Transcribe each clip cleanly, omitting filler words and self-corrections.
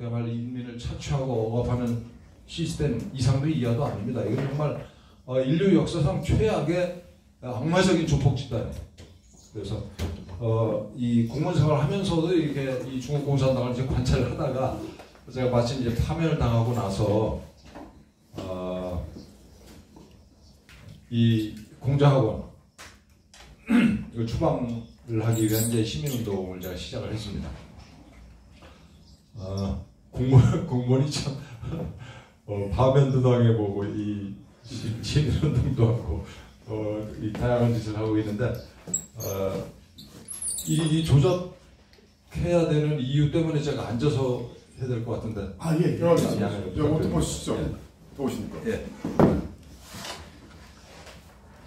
그야말로 인민을 착취하고 억압하는 시스템 이상도 이하도 아닙니다. 이건 정말 인류 역사상 최악의 악마적인 조폭 집단이에요. 그래서 이 공무원 생활을 하면서도 이렇게 이 중국 공산당을 이제 관찰을 하다가 제가 마침 이제 파면을 당하고 나서 이 공자학원 이걸 추방을 하기 위한 이제 시민운동을 제가 시작을 했습니다. 공무원이 참 파면도 당해보고 이 시민운동도 하고 이 다양한 짓을 하고 있는데 이 조작해야 되는 이유 때문에 제가 앉아서 해야 될 것 같은데. 예, 그러겠습니다. 어떻게 보시죠? 예. 보십니까? 예.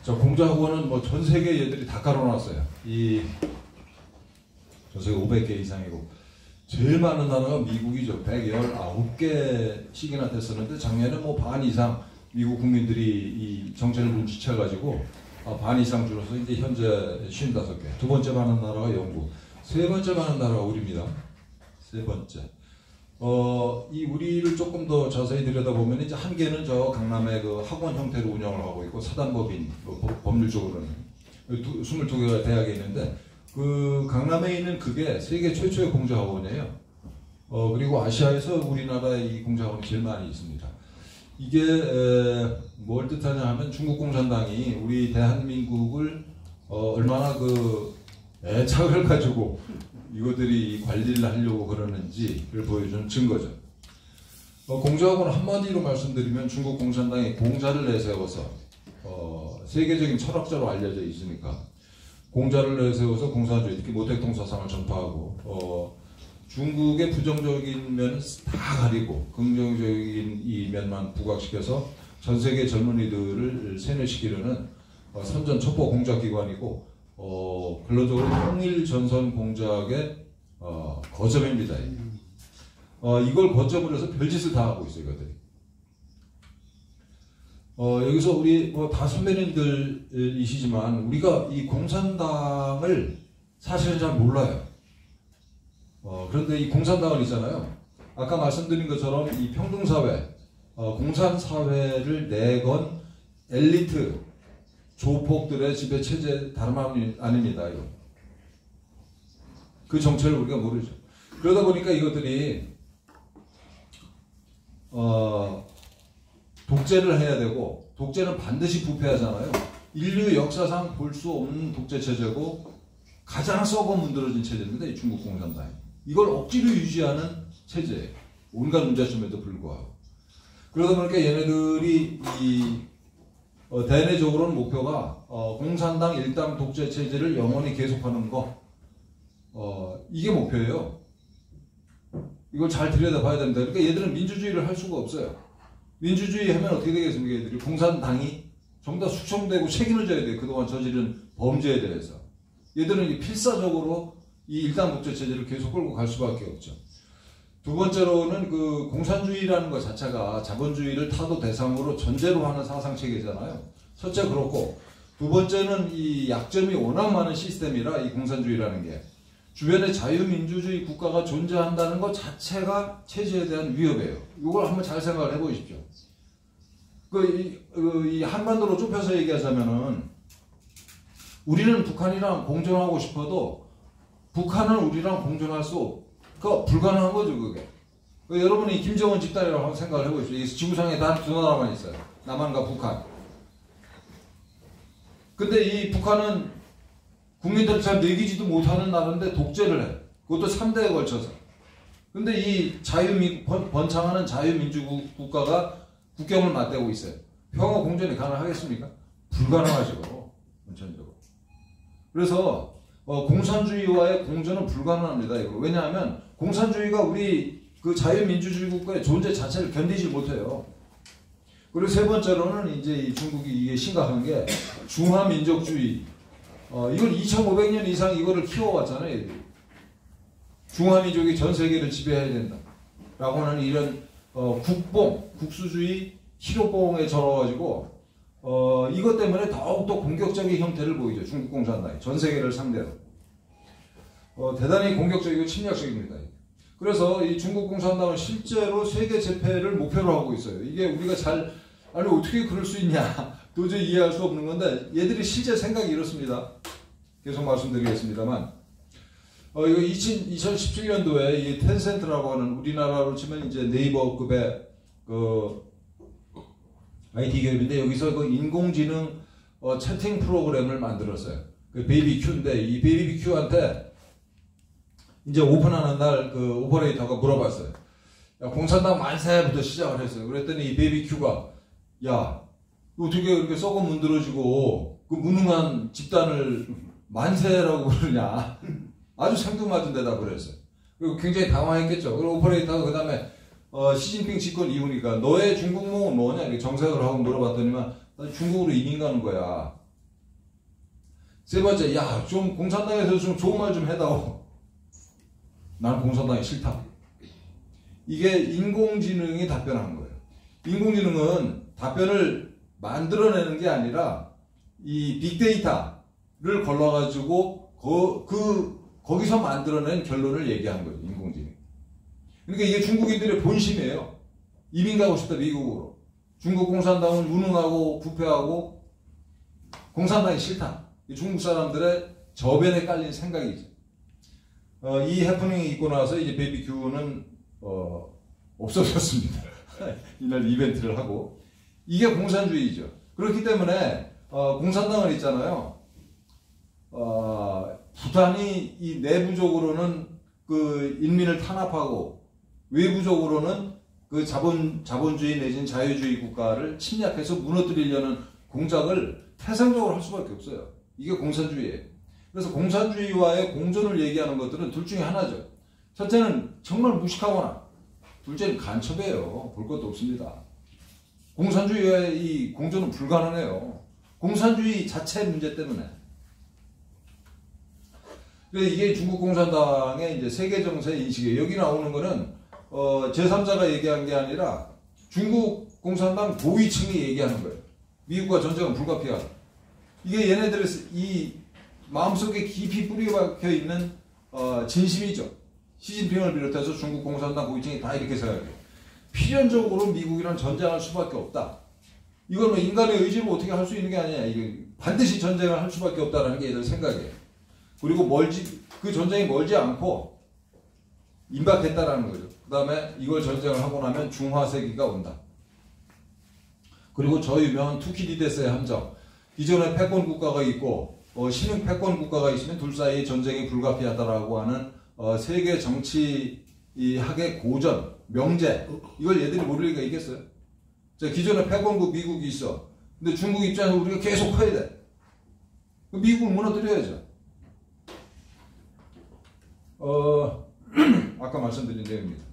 저 공자학원은 뭐 전 세계 얘들이 다 깔아놨어요. 전 세계 500개 이상이고 제일 많은 나라가 미국이죠. 119개씩이나 됐었는데 작년에 뭐 반 이상 미국 국민들이 이 정책을 눈치채가지고 반 이상 줄어서 이제 현재 55개. 두 번째 많은 나라가 영국. 세 번째 많은 나라가 우리입니다. 세 번째. 이 우리를 조금 더 자세히 들여다보면 이제 한 개는 저 강남에 그 학원 형태로 운영을 하고 있고 사단법인 법률적으로는 22개가 대학에 있는데 그 강남에 있는 그게 세계 최초의 공자학원이에요. 그리고 아시아에서 우리나라의 이 공자학원이 제일 많이 있습니다. 이게 뭘 뜻하냐 하면 중국 공산당이 우리 대한민국을 얼마나 그 애착을 가지고 이것들이 관리를 하려고 그러는지를 보여주는 증거죠. 공자학원 한마디로 말씀드리면 중국 공산당이 공자를 내세워서 세계적인 철학자로 알려져 있으니까 공자를 내세워서 공산주의, 특히 모택동 사상을 전파하고 중국의 부정적인 면은 다 가리고 긍정적인 이 면만 부각시켜서 전 세계 젊은이들을 세뇌시키려는 선전 첩보 공작기관이고 근로적으로 통일 전선 공작의 거점입니다. 이걸 거점으로 해서 별짓을 다 하고 있어요, 이것들이. 여기서 우리 뭐 다 선배님들이시지만 우리가 이 공산당을 사실은 잘 몰라요. 그런데 이 공산당은 있잖아요. 아까 말씀드린 것처럼 이 평등사회, 공산사회를 내건 엘리트 조폭들의 지배 체제 다름 아닙니다. 이거. 그 정체를 우리가 모르죠. 그러다 보니까 이것들이 독재를 해야 되고 독재는 반드시 부패하잖아요. 인류 역사상 볼 수 없는 독재 체제고 가장 썩어 문드러진 체제입니다. 이 중국 공산당이. 이걸 억지로 유지하는 체제예요. 온갖 문제점에도 불구하고. 그러다 보니까 얘네들이 대내적으로는 목표가 공산당 일당 독재 체제를 영원히 계속하는 거, 이게 목표예요. 이걸 잘 들여다봐야 됩니다. 그러니까 얘들은 민주주의를 할 수가 없어요. 민주주의 하면 어떻게 되겠습니까? 얘들이 공산당이 전부 다 숙청되고 책임을 져야 돼요. 그동안 저지른 범죄에 대해서. 얘들은 필사적으로 이 일당 독재 체제를 계속 끌고 갈 수밖에 없죠. 두 번째로는 그 공산주의라는 것 자체가 자본주의를 타도 대상으로 전제로 하는 사상 체계잖아요. 첫째 그렇고, 두 번째는 이 약점이 워낙 많은 시스템이라 이 공산주의라는 게 주변에 자유민주주의 국가가 존재한다는 것 자체가 체제에 대한 위협이에요. 이걸 한번 잘 생각을 해보십시오. 이 한반도로 좁혀서 얘기하자면은 우리는 북한이랑 공존하고 싶어도 북한은 우리랑 공존할 수 불가능한 거죠, 그게. 여러분이 김정은 집단이라고 한번 생각을 해보십시오. 지구상에 단 두 나라만 있어요. 남한과 북한. 근데 이 북한은 국민들을 잘 먹이지도 못하는 나라인데 독재를 해. 그것도 3대에 걸쳐서. 근데 이 번창하는 자유민주국 국가가 국경을 맞대고 있어요. 평화 공존이 가능하겠습니까? 불가능하죠. 원천적으로. 그래서 공산주의와의 공존은 불가능합니다. 이거. 왜냐하면 공산주의가 우리 그 자유민주주의 국가의 존재 자체를 견디지 못해요. 그리고 세 번째로는 이제 이 중국이 이게 심각한 게 중화민족주의. 이걸 2500년 이상 이거를 키워왔잖아요. 얘들이. 중화민족이 전 세계를 지배해야 된다. 라고 하는 이런 국수주의, 실효뽕에 절어가지고 이것 때문에 더욱더 공격적인 형태를 보이죠. 중국 공산당이 전 세계를 상대로 대단히 공격적이고 침략적입니다. 그래서 이 중국 공산당은 실제로 세계 재패를 목표로 하고 있어요. 이게 우리가 아니 어떻게 그럴 수 있냐 도저히 이해할 수 없는 건데 얘들이 실제 생각이 이렇습니다. 계속 말씀드리겠습니다만 이거 2017년도에 이 텐센트라고 하는 우리나라로 치면 이제 네이버급의 그 IT 기업인데 여기서 그 인공지능 채팅 프로그램을 만들었어요. 그 베이비큐인데 이 베이비큐한테 이제 오픈하는 날 그 오퍼레이터가 물어봤어요. 야, 공산당 만세부터 시작을 했어요. 그랬더니 이 베이비큐가 야 어떻게 그렇게 썩어 문드러지고 그 무능한 집단을 만세라고 부르냐. 아주 생뚱맞은 대답을 했어요. 그리고 굉장히 당황했겠죠. 그리고 오퍼레이터가 그 다음에 시진핑 집권 이후니까 너의 중국몽은 뭐냐 이렇게 정색을 하고 물어봤더니만 나 중국으로 이민 가는 거야. 세 번째, 야 좀 공산당에서 좀 좋은 말 좀 해다오. 나는 공산당이 싫다. 이게 인공지능이 답변한 거예요. 인공지능은 답변을 만들어내는 게 아니라 이 빅데이터를 걸러가지고 거기서 만들어낸 결론을 얘기한 거예요. 인공지능. 그러니까 이게 중국인들의 본심이에요. 이민 가고 싶다 미국으로. 중국 공산당은 무능하고 부패하고 공산당이 싫다. 중국 사람들의 저변에 깔린 생각이죠. 이 해프닝이 있고 나서 이제 베이비큐는 없어졌습니다. 이날 이벤트를 하고 이게 공산주의죠. 그렇기 때문에 공산당은 있잖아요. 부단히 이 내부적으로는 그 인민을 탄압하고 외부적으로는 그 자본주의 내지는 자유주의 국가를 침략해서 무너뜨리려는 공작을 태생적으로 할 수밖에 없어요. 이게 공산주의예요. 그래서 공산주의와의 공존을 얘기하는 것들은 둘 중에 하나죠. 첫째는 정말 무식하거나 둘째는 간첩이에요. 볼 것도 없습니다. 공산주의와의 이 공존은 불가능해요. 공산주의 자체 문제 때문에. 그래서 이게 중국 공산당의 이제 세계 정세 인식이에요. 여기 나오는 거는 제3자가 얘기한 게 아니라 중국 공산당 고위층이 얘기하는 거예요. 미국과 전쟁은 불가피하다. 이게 얘네들의 이 마음속에 깊이 뿌리박혀 있는 진심이죠. 시진핑을 비롯해서 중국 공산당 고위층이 다 이렇게 생각해요. 필연적으로 미국이랑 전쟁할 수밖에 없다. 이건 뭐 인간의 의지로 어떻게 할 수 있는 게 아니야. 이게 반드시 전쟁을 할 수밖에 없다는 게 얘들 생각이에요. 그리고 그 전쟁이 멀지 않고 임박했다라는 거죠. 그 다음에 이걸 전쟁을 하고 나면 중화세기가 온다. 그리고 저 유명한 투키디데스의 함정. 기존에 패권 국가가 있고 신흥 패권 국가가 있으면 둘 사이에 전쟁이 불가피하다라고 하는 세계 정치학의 고전, 명제. 이걸 얘들이 모를 리가 있겠어요? 자, 기존에 패권국 미국이 있어. 근데 중국 입장에서 우리가 계속 커야 돼. 미국을 무너뜨려야죠. 아까 말씀드린 내용입니다.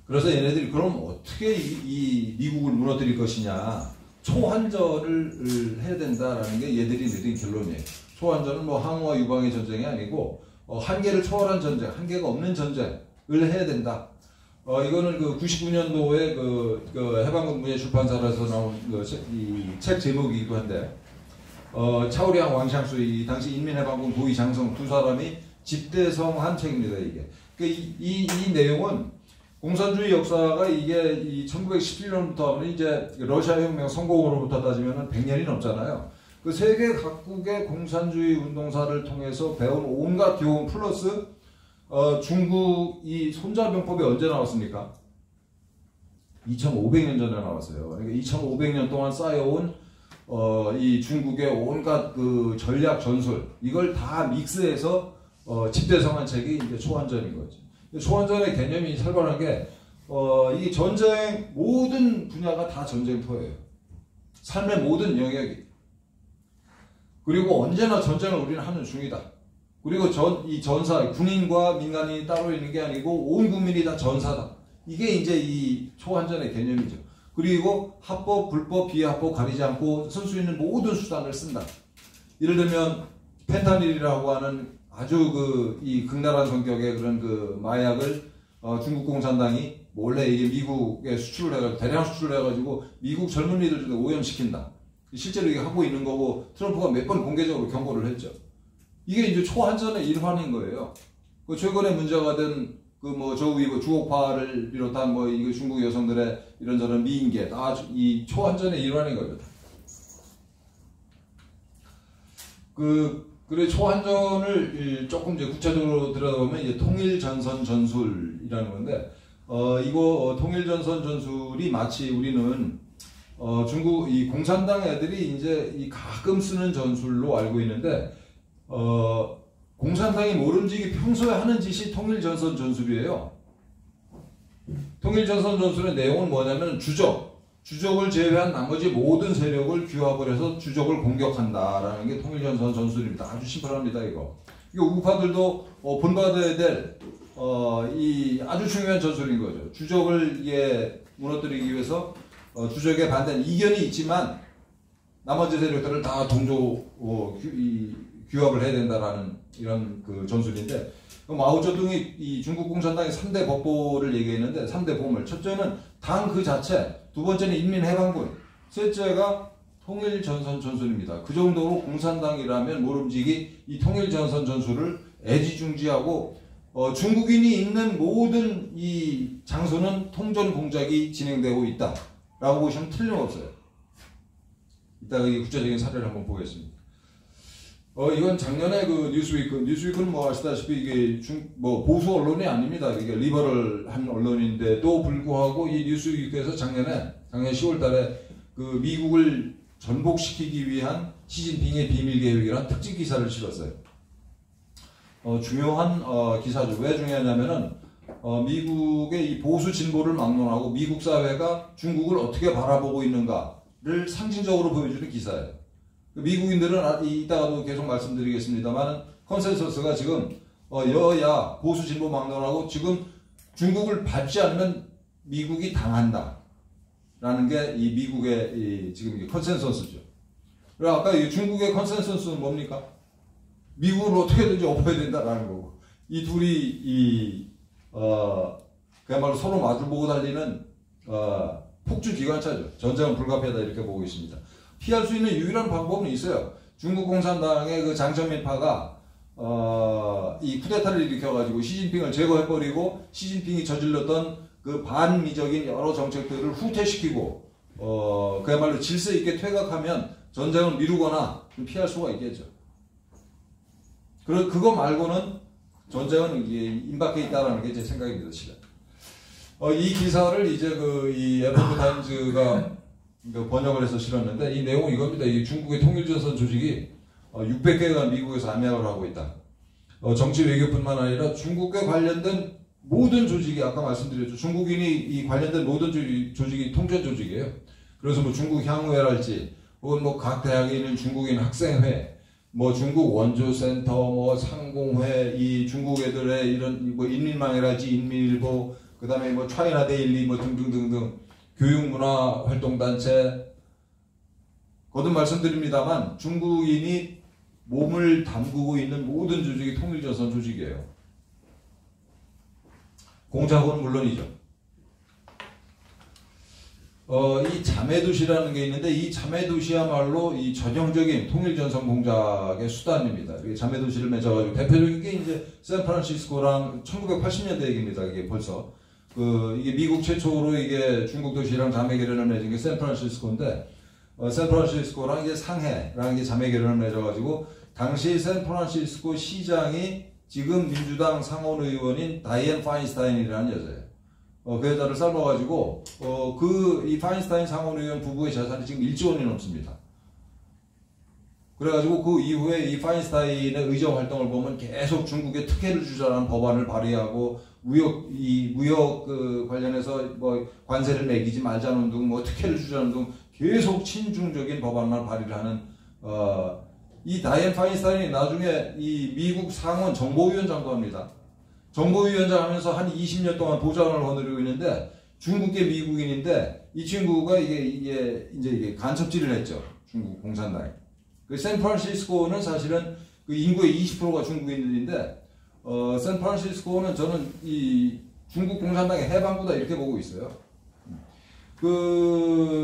그래서 얘네들이 그럼 어떻게 이 미국을 무너뜨릴 것이냐. 초환전을 해야 된다라는 게 얘들이 내린 결론이에요. 초환전은 뭐 항우와 유방의 전쟁이 아니고 한계를 초월한 전쟁, 한계가 없는 전쟁을 해야 된다. 이거는 그 99년도에 그 해방군 문예출판사에서 나온 이 책 제목이기도 한데 차오리앙 왕샹수 이 당시 인민해방군 고위 장성 두 사람이 집대성한 책입니다. 이게 이 내용은 공산주의 역사가 이게 이 1917년부터 이제 러시아 혁명 성공으로부터 따지면 100년이 넘잖아요. 그 세계 각국의 공산주의 운동사를 통해서 배운 온갖 교훈 플러스 중국 이 손자병법이 언제 나왔습니까? 2500년 전에 나왔어요. 그러니까 2500년 동안 쌓여온 이 중국의 온갖 그 전략 전술 이걸 다 믹스해서 집대성한 책이 이제 초환전인 거죠. 초환전의 개념이 살벌한 게 이 전쟁 모든 분야가 다 전쟁터예요. 삶의 모든 영역이. 그리고 언제나 전쟁을 우리는 하는 중이다. 그리고 이 전사, 군인과 민간인이 따로 있는 게 아니고 온 국민이 다 전사다. 이게 이제 이 초환전의 개념이죠. 그리고 합법, 불법, 비합법 가리지 않고 쓸 수 있는 모든 수단을 쓴다. 예를 들면 펜타닐이라고 하는 아주 이 극랄한 성격의 그런 그 마약을 중국 공산당이 몰래 이게 미국에 수출을 해가지고 대량 수출을 해가지고 미국 젊은이들 중에 오염시킨다. 실제로 이게 하고 있는 거고 트럼프가 몇 번 공개적으로 경고를 했죠. 이게 이제 초환전의 일환인 거예요. 그 최근에 문제가 된 그 뭐 저위 주옥파를 비롯한 뭐 이거 중국 여성들의 이런저런 미인계 다 이 초한전의 일환인 겁니다. 그래 초한전을 조금 이제 구체적으로 들여다보면 이제 통일전선 전술이라는 건데 이거 통일전선 전술이 마치 우리는 중국 이 공산당 애들이 이제 이 가끔 쓰는 전술로 알고 있는데 공산당이 모름지기 평소에 하는 짓이 통일전선 전술이에요. 통일전선 전술의 내용은 뭐냐면 주적을 제외한 나머지 모든 세력을 규합을 해서 주적을 공격한다라는 게 통일전선 전술입니다. 아주 심플합니다, 이거. 이거 우파들도 본받아야 될 이 아주 중요한 전술인 거죠. 주적을 무너뜨리기 위해서 주적에 반대는 이견이 있지만 나머지 세력들을 다 규합을 해야 된다라는 이런 그 전술인데, 마오쩌둥이 이 중국 공산당의 3대 법보를 얘기했는데 3대 보물. 첫째는 당 그 자체, 두 번째는 인민해방군, 셋째가 통일전선 전술입니다. 그 정도로 공산당이라면 모름지기 이 통일전선 전술을 애지중지하고 중국인이 있는 모든 이 장소는 통전 공작이 진행되고 있다라고 보시면 틀림없어요. 이따가 이 구체적인 사례를 한번 보겠습니다. 이건 작년에 그 뉴스위크는 뭐 아시다시피 이게 보수 언론이 아닙니다. 이게 리버럴한 언론인데도 불구하고 이 뉴스위크에서 작년 10월 달에 그 미국을 전복시키기 위한 시진핑의 비밀 계획이라는 특집 기사를 실었어요. 중요한 기사죠. 왜 중요하냐면은 미국의 이 보수 진보를 막론하고 미국 사회가 중국을 어떻게 바라보고 있는가를 상징적으로 보여주는 기사예요. 미국인들은 이따가도 계속 말씀드리겠습니다만 컨센서스가 지금 여야 보수 진보 막론하고 지금 중국을 밟지 않으면 미국이 당한다 라는 게 이 미국의 지금 컨센서스죠. 그리고 아까 중국의 컨센서스는 뭡니까? 미국을 어떻게든지 엎어야 된다라는 거고, 이 둘이 그야말로 서로 마주보고 달리는 폭주 기관차죠. 전쟁은 불가피하다 이렇게 보고 있습니다. 피할 수 있는 유일한 방법은 있어요. 중국 공산당의 그 장점인파가 이 쿠데타를 일으켜가지고 시진핑을 제거해버리고 시진핑이 저질렀던 그 반미적인 여러 정책들을 후퇴시키고 그야말로 질서 있게 퇴각하면 전쟁을 미루거나 좀 피할 수가 있겠죠. 그거 말고는 전쟁은 임박해 있다라는 게 제 생각입니다, 실은. 이 기사를 이제 이 에포크 타임즈가 번역을 해서 실었는데 이 내용은 이겁니다. 이 중국의 통일전선 조직이 600개가 미국에서 암약을 하고 있다. 정치 외교뿐만 아니라 중국과 관련된 모든 조직이, 아까 말씀드렸죠. 중국인이 이 관련된 모든 조직이 통전 조직이에요. 그래서 뭐 중국 향후회랄지, 혹은 뭐 각 대학에 있는 중국인 학생회, 뭐 중국 원조센터, 뭐 상공회, 이 중국 애들의 이런 뭐 인민망이랄지 인민일보, 그 다음에 뭐 차이나 데일리 뭐 등등등등 교육문화활동단체, 거듭 말씀드립니다만 중국인이 몸을 담그고 있는 모든 조직이 통일전선 조직이에요. 공작은 물론이죠. 이 자매도시라는 게 있는데 이 자매도시야말로 이 전형적인 통일전선 공작의 수단입니다. 자매도시를 맺어가지고 대표적인 게 이제 샌프란시스코랑 1980년대 얘기입니다. 이게 벌써. 이게 미국 최초로 이게 중국 도시랑 자매 결연을 맺은 게 샌프란시스코인데, 샌프란시스코랑 이제 상해랑 이게 자매 결연을 맺어가지고, 당시 샌프란시스코 시장이 지금 민주당 상원 의원인 다이앤 파인스타인이라는 여자예요. 그 여자를 삶아가지고, 이 파인스타인 상원 의원 부부의 재산이 지금 1조 원이 넘습니다. 그래가지고 그 이후에 이 파인스타인의 의정 활동을 보면 계속 중국에 특혜를 주자는 법안을 발의하고, 무역 관련해서 뭐 관세를 매기지 말자는 등, 뭐 특혜를 주자는 등 계속 친중적인 법안만 발의를 하는, 이 다이앤 파인스타인이 나중에 이 미국 상원 정보위원장도 합니다. 정보위원장 하면서 한 20년 동안 보좌관을 거느리고 있는데, 중국계 미국인인데, 이 친구가 이게 간첩질을 했죠. 중국 공산당이. 그 샌프란시스코는 사실은 그 인구의 20%가 중국인들인데, 샌프란시스코는 저는 이 중국 공산당의 해방구다 이렇게 보고 있어요.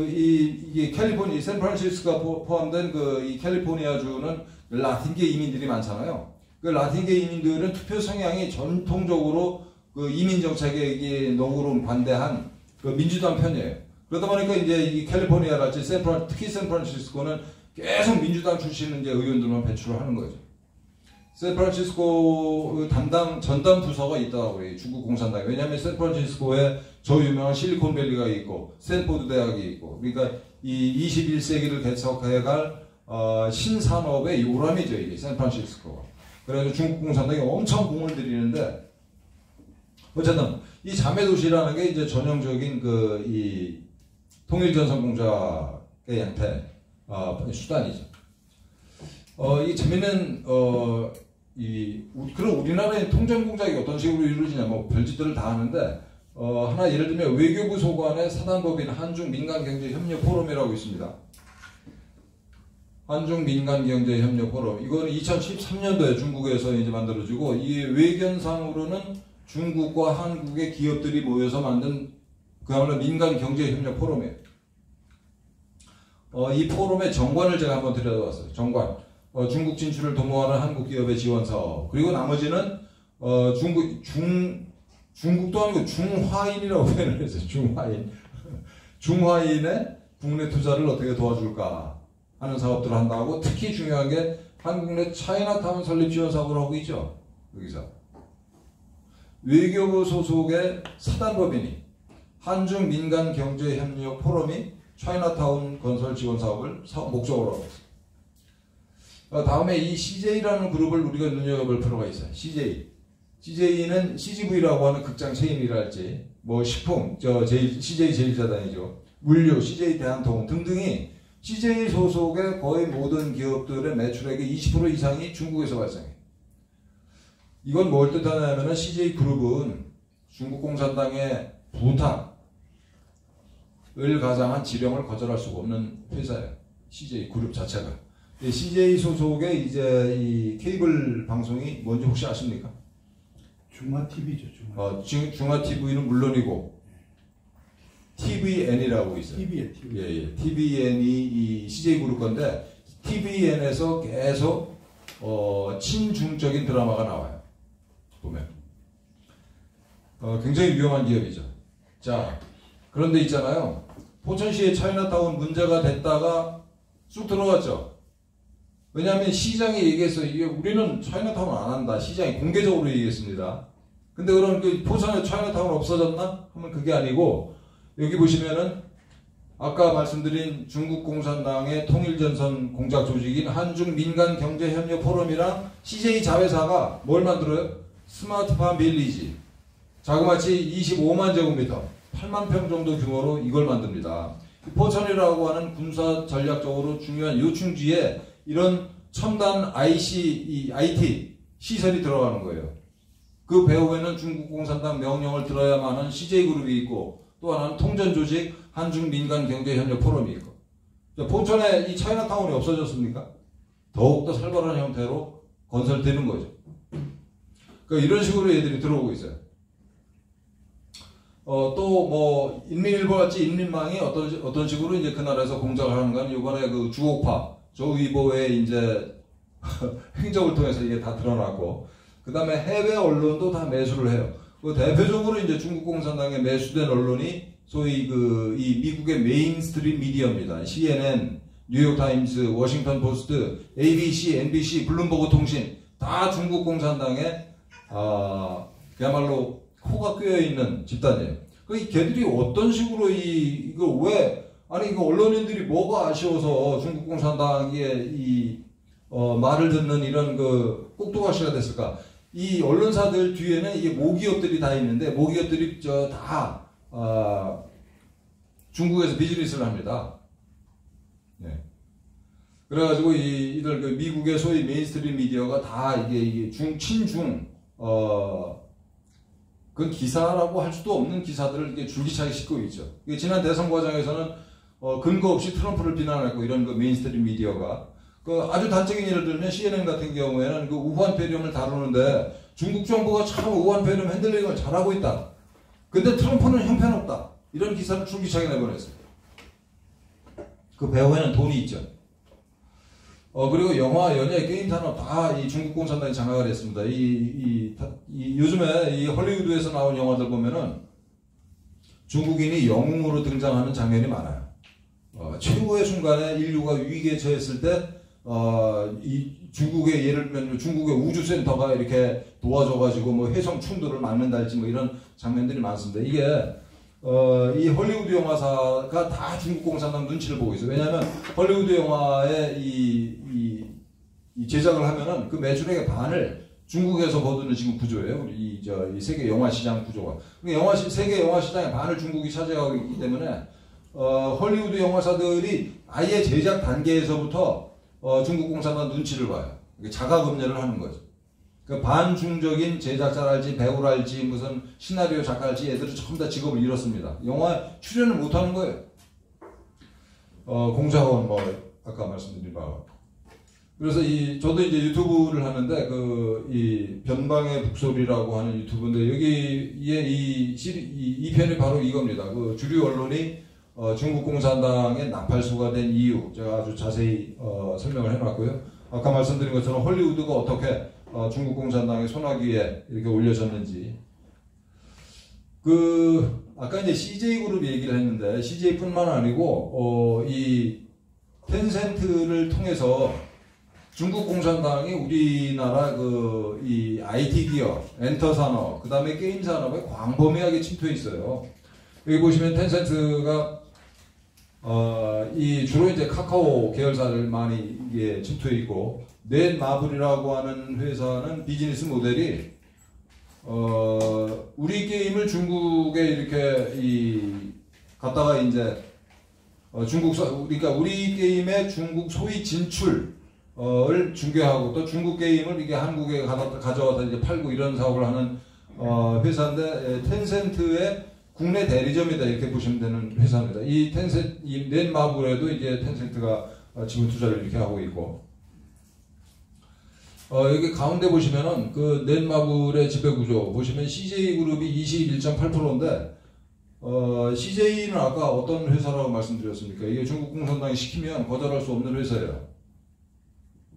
이게 캘리포니아, 샌프란시스코가 포함된 이 캘리포니아주는 라틴계 이민들이 많잖아요. 그 라틴계 이민들은 투표 성향이 전통적으로 그 이민 정책에 노골은 반대한 그 민주당 편이에요. 그러다 보니까 이제 이 캘리포니아랄지 특히 샌프란시스코는 계속 민주당 출신 이제 의원들만 배출을 하는 거죠. 샌프란시스코 담당 전담 부서가 있다고 그래요. 중국 공산당이. 왜냐하면 샌프란시스코에 저 유명한 실리콘밸리가 있고 스탠포드 대학이 있고, 그러니까 이 21세기를 개척해갈 신산업의 요람이죠, 이게 샌프란시스코가. 그래서 중국 공산당이 엄청 공을 들이는데, 어쨌든 이 자매 도시라는 게 이제 전형적인 그 이 통일전선 공작의 형태 수단이죠. 이 재밌는 그럼 우리나라의 통전 공작이 어떤 식으로 이루어지냐, 뭐 별짓들을 다 하는데 하나 예를 들면 외교부 소관의 사단법인 한중 민간경제협력 포럼이라고 있습니다. 한중 민간경제협력 포럼, 이거는 2013년도에 중국에서 이제 만들어지고, 이 외견상으로는 중국과 한국의 기업들이 모여서 만든 그야말로 민간경제협력 포럼이에요. 이 포럼의 정관을 제가 한번 들여다봤어요. 정관. 중국 진출을 도모하는 한국 기업의 지원 사업. 그리고 나머지는 중국도 아니고 중화인이라고 표현을 했어요. 중화인. 중화인의 국내 투자를 어떻게 도와줄까 하는 사업들을 한다고. 특히 중요한 게 한국 내 차이나타운 설립 지원 사업을 하고 있죠. 여기서. 외교부 소속의 사단법인이 한중 민간경제협력 포럼이 차이나타운 건설 지원 사업을 목적으로 하고 있습니다. 다음에 이 CJ라는 그룹을 우리가 눈여겨볼 필요가 있어요. CJ는 CGV라고 하는 극장 체인이랄지, 뭐 식품, CJ 제일자단이죠. 물류, CJ 대한통운 등등이 CJ 소속의 거의 모든 기업들의 매출액의 20% 이상이 중국에서 발생해요. 이건 뭘 뜻하냐면은 CJ 그룹은 중국 공산당의 부탁을 가장한 지령을 거절할 수가 없는 회사예요. CJ 그룹 자체가. CJ 소속의 이제 이 케이블 방송이 뭔지 혹시 아십니까? 중화TV죠. 중화TV는 물론이고 TVN이라고 있어요. TVN. 예. TVN이 이 CJ 그룹 건데, TVN에서 계속 친중적인 드라마가 나와요. 보면 굉장히 위험한 기업이죠. 자, 그런데 있잖아요. 포천시의 차이나타운 문제가 됐다가 쑥 들어갔죠. 왜냐하면 시장이 얘기했어요. 이게 우리는 차이나타운 안 한다. 시장이 공개적으로 얘기했습니다. 근데 그럼 그 포천에 차이나타운 없어졌나? 하면 그게 아니고, 여기 보시면은 아까 말씀드린 중국 공산당의 통일전선 공작 조직인 한중 민간경제협력 포럼이랑 CJ 자회사가 뭘 만들어요? 스마트팜 빌리지. 자그마치 25만 제곱미터, 8만 평 정도 규모로 이걸 만듭니다. 포천이라고 하는 군사 전략적으로 중요한 요충지에 이런 첨단 IT 시설이 들어가는 거예요. 그 배후에는 중국 공산당 명령을 들어야만 하는 CJ그룹이 있고, 또 하나는 통전조직 한중민간경제협력 포럼이 있고. 포천에 이 차이나타운이 없어졌습니까? 더욱더 살벌한 형태로 건설되는 거죠. 그러니까 이런 식으로 애들이 들어오고 있어요. 또 뭐 인민일보 같이 인민망이 어떤 식으로 이제 그 나라에서 공작을 하는 건 이번에 그 주옥파 조 의보의 이제 행적을 통해서 이게 다 드러났고, 그 다음에 해외 언론도 다 매수를 해요. 그 대표적으로 이제 중국 공산당에 매수된 언론이 소위 이 미국의 메인스트림 미디어입니다. CNN, 뉴욕타임스, 워싱턴 포스트, ABC, NBC, 블룸버그 통신 다 중국 공산당에 그야말로 코가 꿰어 있는 집단이에요. 그 걔들이 어떤 식으로 이거 언론인들이 뭐가 아쉬워서 중국 공산당의 말을 듣는 이런 그 꼭두가시가 됐을까? 이 언론사들 뒤에는 이게 모기업들이 다 있는데, 모기업들이 다 중국에서 비즈니스를 합니다. 네. 그래가지고 이들 그 미국의 소위 메인스트림 미디어가 다 이게 친중 그 기사라고 할 수도 없는 기사들을 이렇게 줄기차게 싣고 있죠. 지난 대선 과정에서는 근거 없이 트럼프를 비난했고, 이런 그 메인스트림 미디어가 아주 단적인 예를 들면 CNN 같은 경우에는 그 우한 폐렴을 다루는데 중국 정부가 참 우한 폐렴 핸들링을 잘하고 있다. 근데 트럼프는 형편없다. 이런 기사를 줄기차게 내보냈어요. 그 배후에는 돈이 있죠. 그리고 영화, 연예, 게임 산업 다 이 중국 공산당이 장악을 했습니다. 요즘에 이 헐리우드에서 나온 영화들 보면은 중국인이 영웅으로 등장하는 장면이 많아요. 최고의 순간에 인류가 위기에 처했을 때, 이 중국의 예를 들면 중국의 우주센터가 이렇게 도와줘가지고 뭐 해성 충돌을 막는달지 뭐 이런 장면들이 많습니다. 이게 이 헐리우드 영화사가 다 중국 공산당 눈치를 보고 있어요. 왜냐하면 헐리우드 영화의 이 제작을 하면은 그 매출액의 반을 중국에서 거두는 지금 구조예요. 이 세계 영화 시장 구조가. 세계 영화 시장의 반을 중국이 차지하고 있기 때문에 헐리우드 영화사들이 아예 제작 단계에서부터 중국 공산당 눈치를 봐요. 자가검열을 하는 거죠. 그 반중적인 제작자랄지 배우랄지 무슨 시나리오 작가랄지 애들은 전부 다 직업을 잃었습니다. 영화 출연을 못하는 거예요. 공작원 뭐 아까 말씀드린 바와. 그래서 저도 이제 유튜브를 하는데 이 변방의 북소리라고 하는 유튜브인데 여기에 이 편이 바로 이겁니다. 그 주류 언론이 중국 공산당의 나팔수가 된 이유 제가 아주 자세히 설명을 해놨고요. 아까 말씀드린 것처럼 헐리우드가 어떻게 중국 공산당의 손아귀에 이렇게 올려졌는지. 아까 이제 CJ 그룹 얘기를 했는데 CJ뿐만 아니고 이 텐센트를 통해서 중국 공산당이 우리나라 이 IT 기업, 엔터 산업, 그 다음에 게임 산업에 광범위하게 침투해 있어요. 여기 보시면 텐센트가 주로 이제 카카오 계열사를 많이 침투해 있고, 넷마블이라고 하는 회사는 비즈니스 모델이 우리 게임을 중국에 이렇게 갖다가 이제 그러니까 우리 게임의 중국 소위 진출을 중개하고 또 중국 게임을 이게 한국에 가져와서 이제 팔고 이런 사업을 하는 회사인데, 텐센트의 국내 대리점이다 이렇게 보시면 되는 회사입니다. 이 넷마블에도 이제 텐센트가 지분 투자를 이렇게 하고 있고, 여기 가운데 보시면은 그 넷마블의 지배구조 보시면 CJ그룹이 21.8%인데, CJ는 아까 어떤 회사라고 말씀드렸습니까? 이게 중국 공산당이 시키면 거절할 수 없는 회사예요.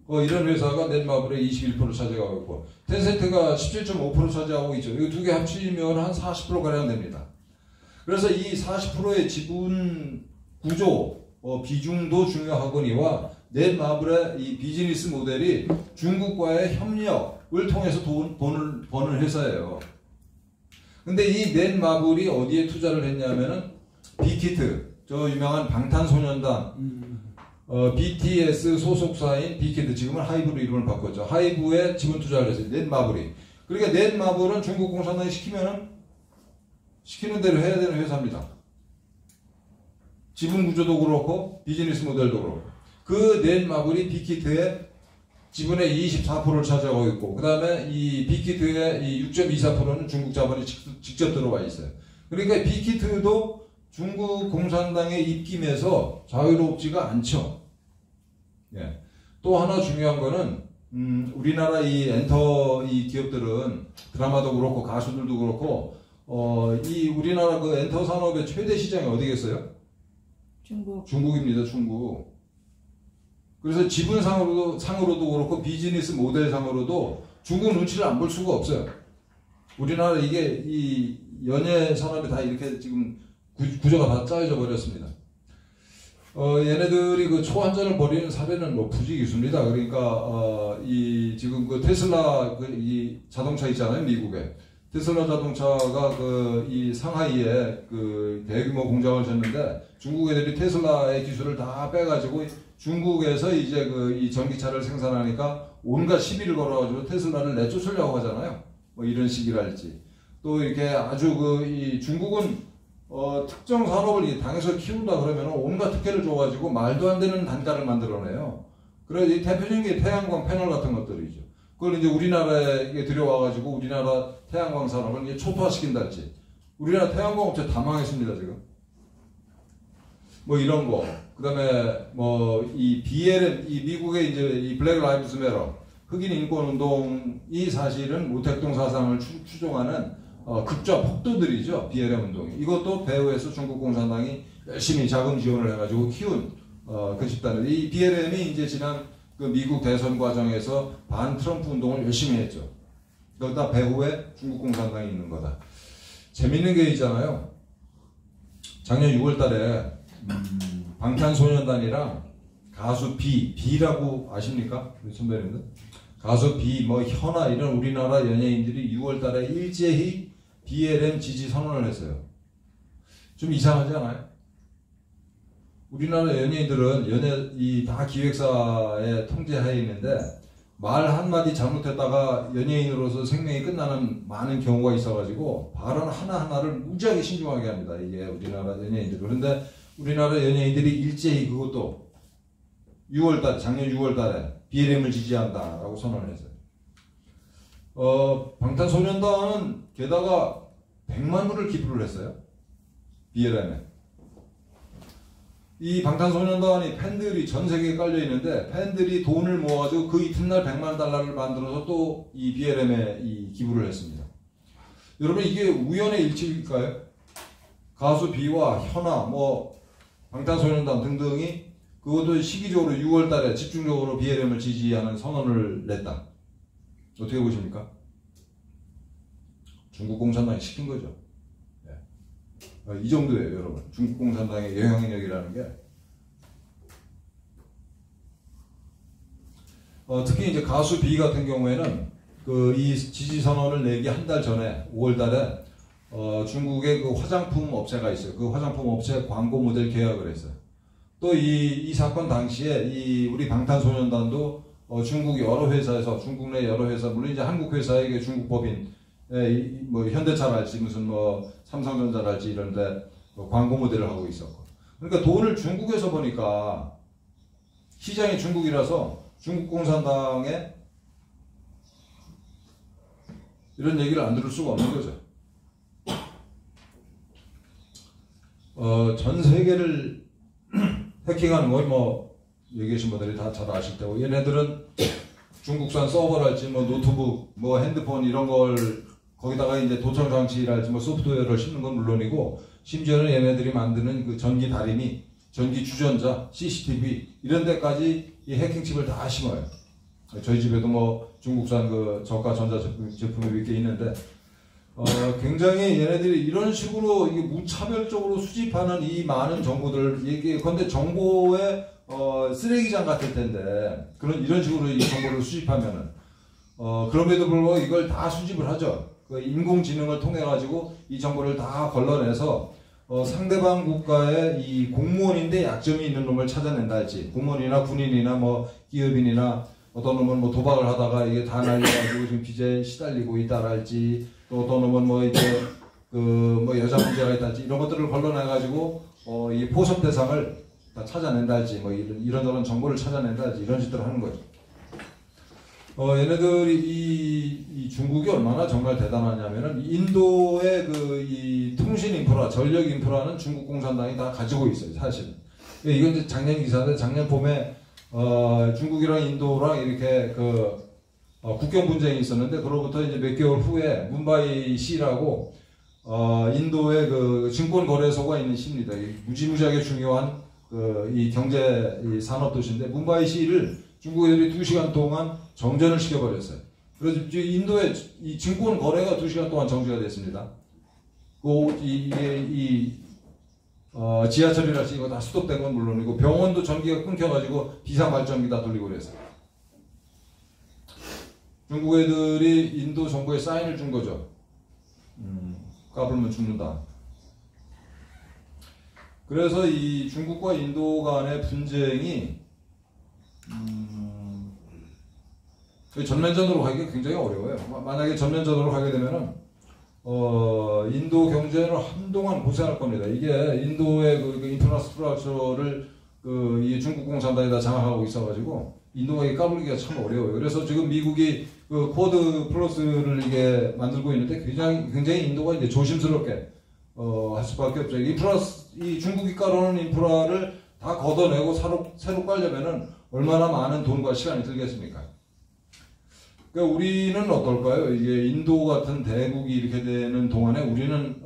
이런 회사가 넷마블의 21% 차지하고 있고, 텐센트가 17.5% 차지하고 있죠. 이 두 개 합치면 한 40%가량 됩니다. 그래서 이 40%의 지분 구조, 비중도 중요하거니와 넷마블의 이 비즈니스 모델이 중국과의 협력을 통해서 돈을 버는 회사예요. 근데 이 넷마블이 어디에 투자를 했냐면은 빅히트, 저 유명한 방탄소년단, BTS 소속사인 빅히트, 지금은 하이브로 이름을 바꿨죠. 하이브에 지분 투자를 했어요. 넷마블이. 그러니까 넷마블은 중국 공산당이 시키는 대로 해야 되는 회사입니다. 지분 구조도 그렇고 비즈니스 모델도 그렇고. 그 넷마블이 빅히트의 지분의 24%를 차지하고 있고, 그 다음에 이 빅히트의 이 6.24%는 중국 자본이 직접 들어와 있어요. 그러니까 빅히트도 중국 공산당의 입김에서 자유롭지가 않죠. 예. 또 하나 중요한 거는 우리나라 이 엔터 이 기업들은 드라마도 그렇고 가수들도 그렇고 이 우리나라 그 엔터 산업의 최대 시장이 어디겠어요? 중국입니다. 중국. 그래서 지분상으로도 그렇고 비즈니스 모델상으로도 중국 눈치를 안 볼 수가 없어요. 우리나라 이게 이 연예 산업이 다 이렇게 지금 구조가 다 짜여져 버렸습니다. 얘네들이 그 초환전을 벌이는 사례는 뭐 부지기수입니다. 그러니까 지금 그 테슬라 이 자동차 있잖아요, 미국에. 테슬라 자동차가 이 상하이에 대규모 공장을 졌는데, 중국 애들이 테슬라의 기술을 다 빼가지고 중국에서 이제 이 전기차를 생산하니까 온갖 시비를 걸어가지고 테슬라를 내쫓으려고 하잖아요. 뭐 이런 식이랄지. 또 이렇게 아주 이 중국은 특정 산업을 당에서 키운다 그러면 온갖 특혜를 줘가지고 말도 안 되는 단가를 만들어내요. 그래서 이 대표적인 게 태양광 패널 같은 것들이죠. 그걸 이제 우리나라에 들여와가지고 우리나라 태양광 산업을 이제 초토화시킨달지. 우리나라 태양광 업체 다 망했습니다, 지금. 뭐 이런 거. 그 다음에 이 BLM, 이 미국의 이제 이 블랙 라이브스 매터, 흑인 인권 운동이 사실은 모택동 사상을 추종하는 극좌 폭도들이죠. BLM 운동이. 이것도 배후에서 중국 공산당이 열심히 자금 지원을 해가지고 키운 그 집단을. 이 BLM이 이제 지난 그 미국 대선 과정에서 반 트럼프 운동을 열심히 했죠. 그러다 배후에 중국 공산당이 있는 거다. 재밌는 게 있잖아요. 작년 6월 달에 방탄소년단이랑 가수 B라고 아십니까? 우리 선배님들? 가수 B, 뭐 현아 이런 우리나라 연예인들이 6월 달에 일제히 BLM 지지 선언을 했어요. 좀 이상하지 않아요? 우리나라 연예인들은 다 기획사의 통제하에 있는데 말 한마디 잘못했다가 연예인으로서 생명이 끝나는 많은 경우가 있어가지고 발언 하나하나를 무지하게 신중하게 합니다. 이게 우리나라 연예인들. 그런데 우리나라 연예인들이 일제히 그것도 6월달, 작년 6월달에 BLM을 지지한다라고 선언을 했어요. 방탄소년단은 게다가 100만 불을 기부를 했어요. BLM에. 이 방탄소년단이 팬들이 전 세계에 깔려 있는데 팬들이 돈을 모아가지고 그 이튿날 100만 달러를 만들어서 또 이 BLM에 이 기부를 했습니다. 여러분 이게 우연의 일치일까요? 가수 B와 현아, 뭐 방탄소년단 등등이 그것도 시기적으로 6월 달에 집중적으로 BLM을 지지하는 선언을 냈다. 어떻게 보십니까? 중국 공산당이 시킨 거죠. 이 정도예요, 여러분. 중국 공산당의 영향력이라는 게. 특히 이제 가수 B 같은 경우에는 이 지지 선언을 내기 한 달 전에 5월 달에 중국의 그 화장품 업체가 있어요. 그 화장품 업체 광고 모델 계약을 했어요. 또 이 사건 당시에 우리 방탄소년단도 중국 여러 회사에서, 중국 내 여러 회사, 물론 이제 한국 회사에게 중국 법인, 뭐 현대차랄지 무슨 뭐 삼성전자랄지 이런데 광고 모델을 하고 있었고. 그러니까 돈을 중국에서 보니까 시장이 중국이라서 중국 공산당에 이런 얘기를 안 들을 수가 없는 거죠. 전 세계를 해킹하는 거 뭐 여기 계신 분들이 다 잘 아실 테고, 얘네들은 중국산 서버랄지 뭐 노트북, 뭐 핸드폰 이런 걸 거기다가 이제 도청 장치랄지 뭐 소프트웨어를 싣는 건 물론이고, 심지어는 얘네들이 만드는 그 전기 다리미, 전기 주전자, CCTV 이런 데까지 이 해킹칩을 다 심어요. 저희 집에도 뭐 중국산 그 저가 전자 제품이 몇 개 있는데, 굉장히 얘네들이 이런 식으로 이게 무차별적으로 수집하는 이 많은 정보들, 이게 근데 정보의 쓰레기장 같을 텐데, 이런 식으로 이 정보를 수집하면은, 그럼에도 불구하고 이걸 다 수집을 하죠. 그 인공지능을 통해 가지고 이 정보를 다 걸러내서 상대방 국가의 이 공무원인데 약점이 있는 놈을 찾아낸다 할지, 공무원이나 군인이나 뭐 기업인이나 어떤 놈은 뭐 도박을 하다가 이게 다 날려가지고 지금 빚에 시달리고 있다랄지, 또 어떤 놈은 뭐 이제 뭐 여자 문제가 있다랄지 이런 것들을 걸러내가지고 이 포섭 대상을 다 찾아낸다 할지, 뭐 이런 정보를 찾아낸다 할지 이런 짓들을 하는 거죠. 얘네들이 이 중국이 얼마나 정말 대단하냐면은 인도의 이 통신 인프라, 전력 인프라는 중국 공산당이 다 가지고 있어요, 사실은. 이건 이제 작년 기사인데, 작년 봄에 중국이랑 인도랑 이렇게 국경 분쟁이 있었는데, 그로부터 이제 몇 개월 후에 문바이 시라고 인도의 그 증권 거래소가 있는 시입니다. 무지무지하게 중요한 이 경제 이 산업 도시인데, 문바이 시를 중국 애들이 2시간 동안 정전을 시켜버렸어요. 그래서 인도의 이 증권 거래가 2시간 동안 정지가 됐습니다. 지하철이라든지 이거 다 스톱된 건 물론이고, 병원도 전기가 끊겨가지고 비상 발전기 다 돌리고 그랬어요. 중국 애들이 인도 정부에 사인을 준 거죠. 까불면 죽는다. 그래서 이 중국과 인도 간의 분쟁이 전면전으로 가기가 굉장히 어려워요. 만약에 전면전으로 가게 되면은 인도 경제는 한동안 고생할 겁니다. 이게 인도의 그 인프라스트럭처를 이 중국 공산당이 다 장악하고 있어가지고 인도가 까불기가 참 어려워요. 그래서 지금 미국이 그 쿼드 플러스를 이게 만들고 있는데 굉장히 인도가 이제 조심스럽게 할 수밖에 없죠. 이 중국이 깔아놓은 인프라를 다 걷어내고 새로 깔려면은 얼마나 많은 돈과 시간이 들겠습니까? 그러니까 우리는 어떨까요? 이게 인도 같은 대국이 이렇게 되는 동안에 우리는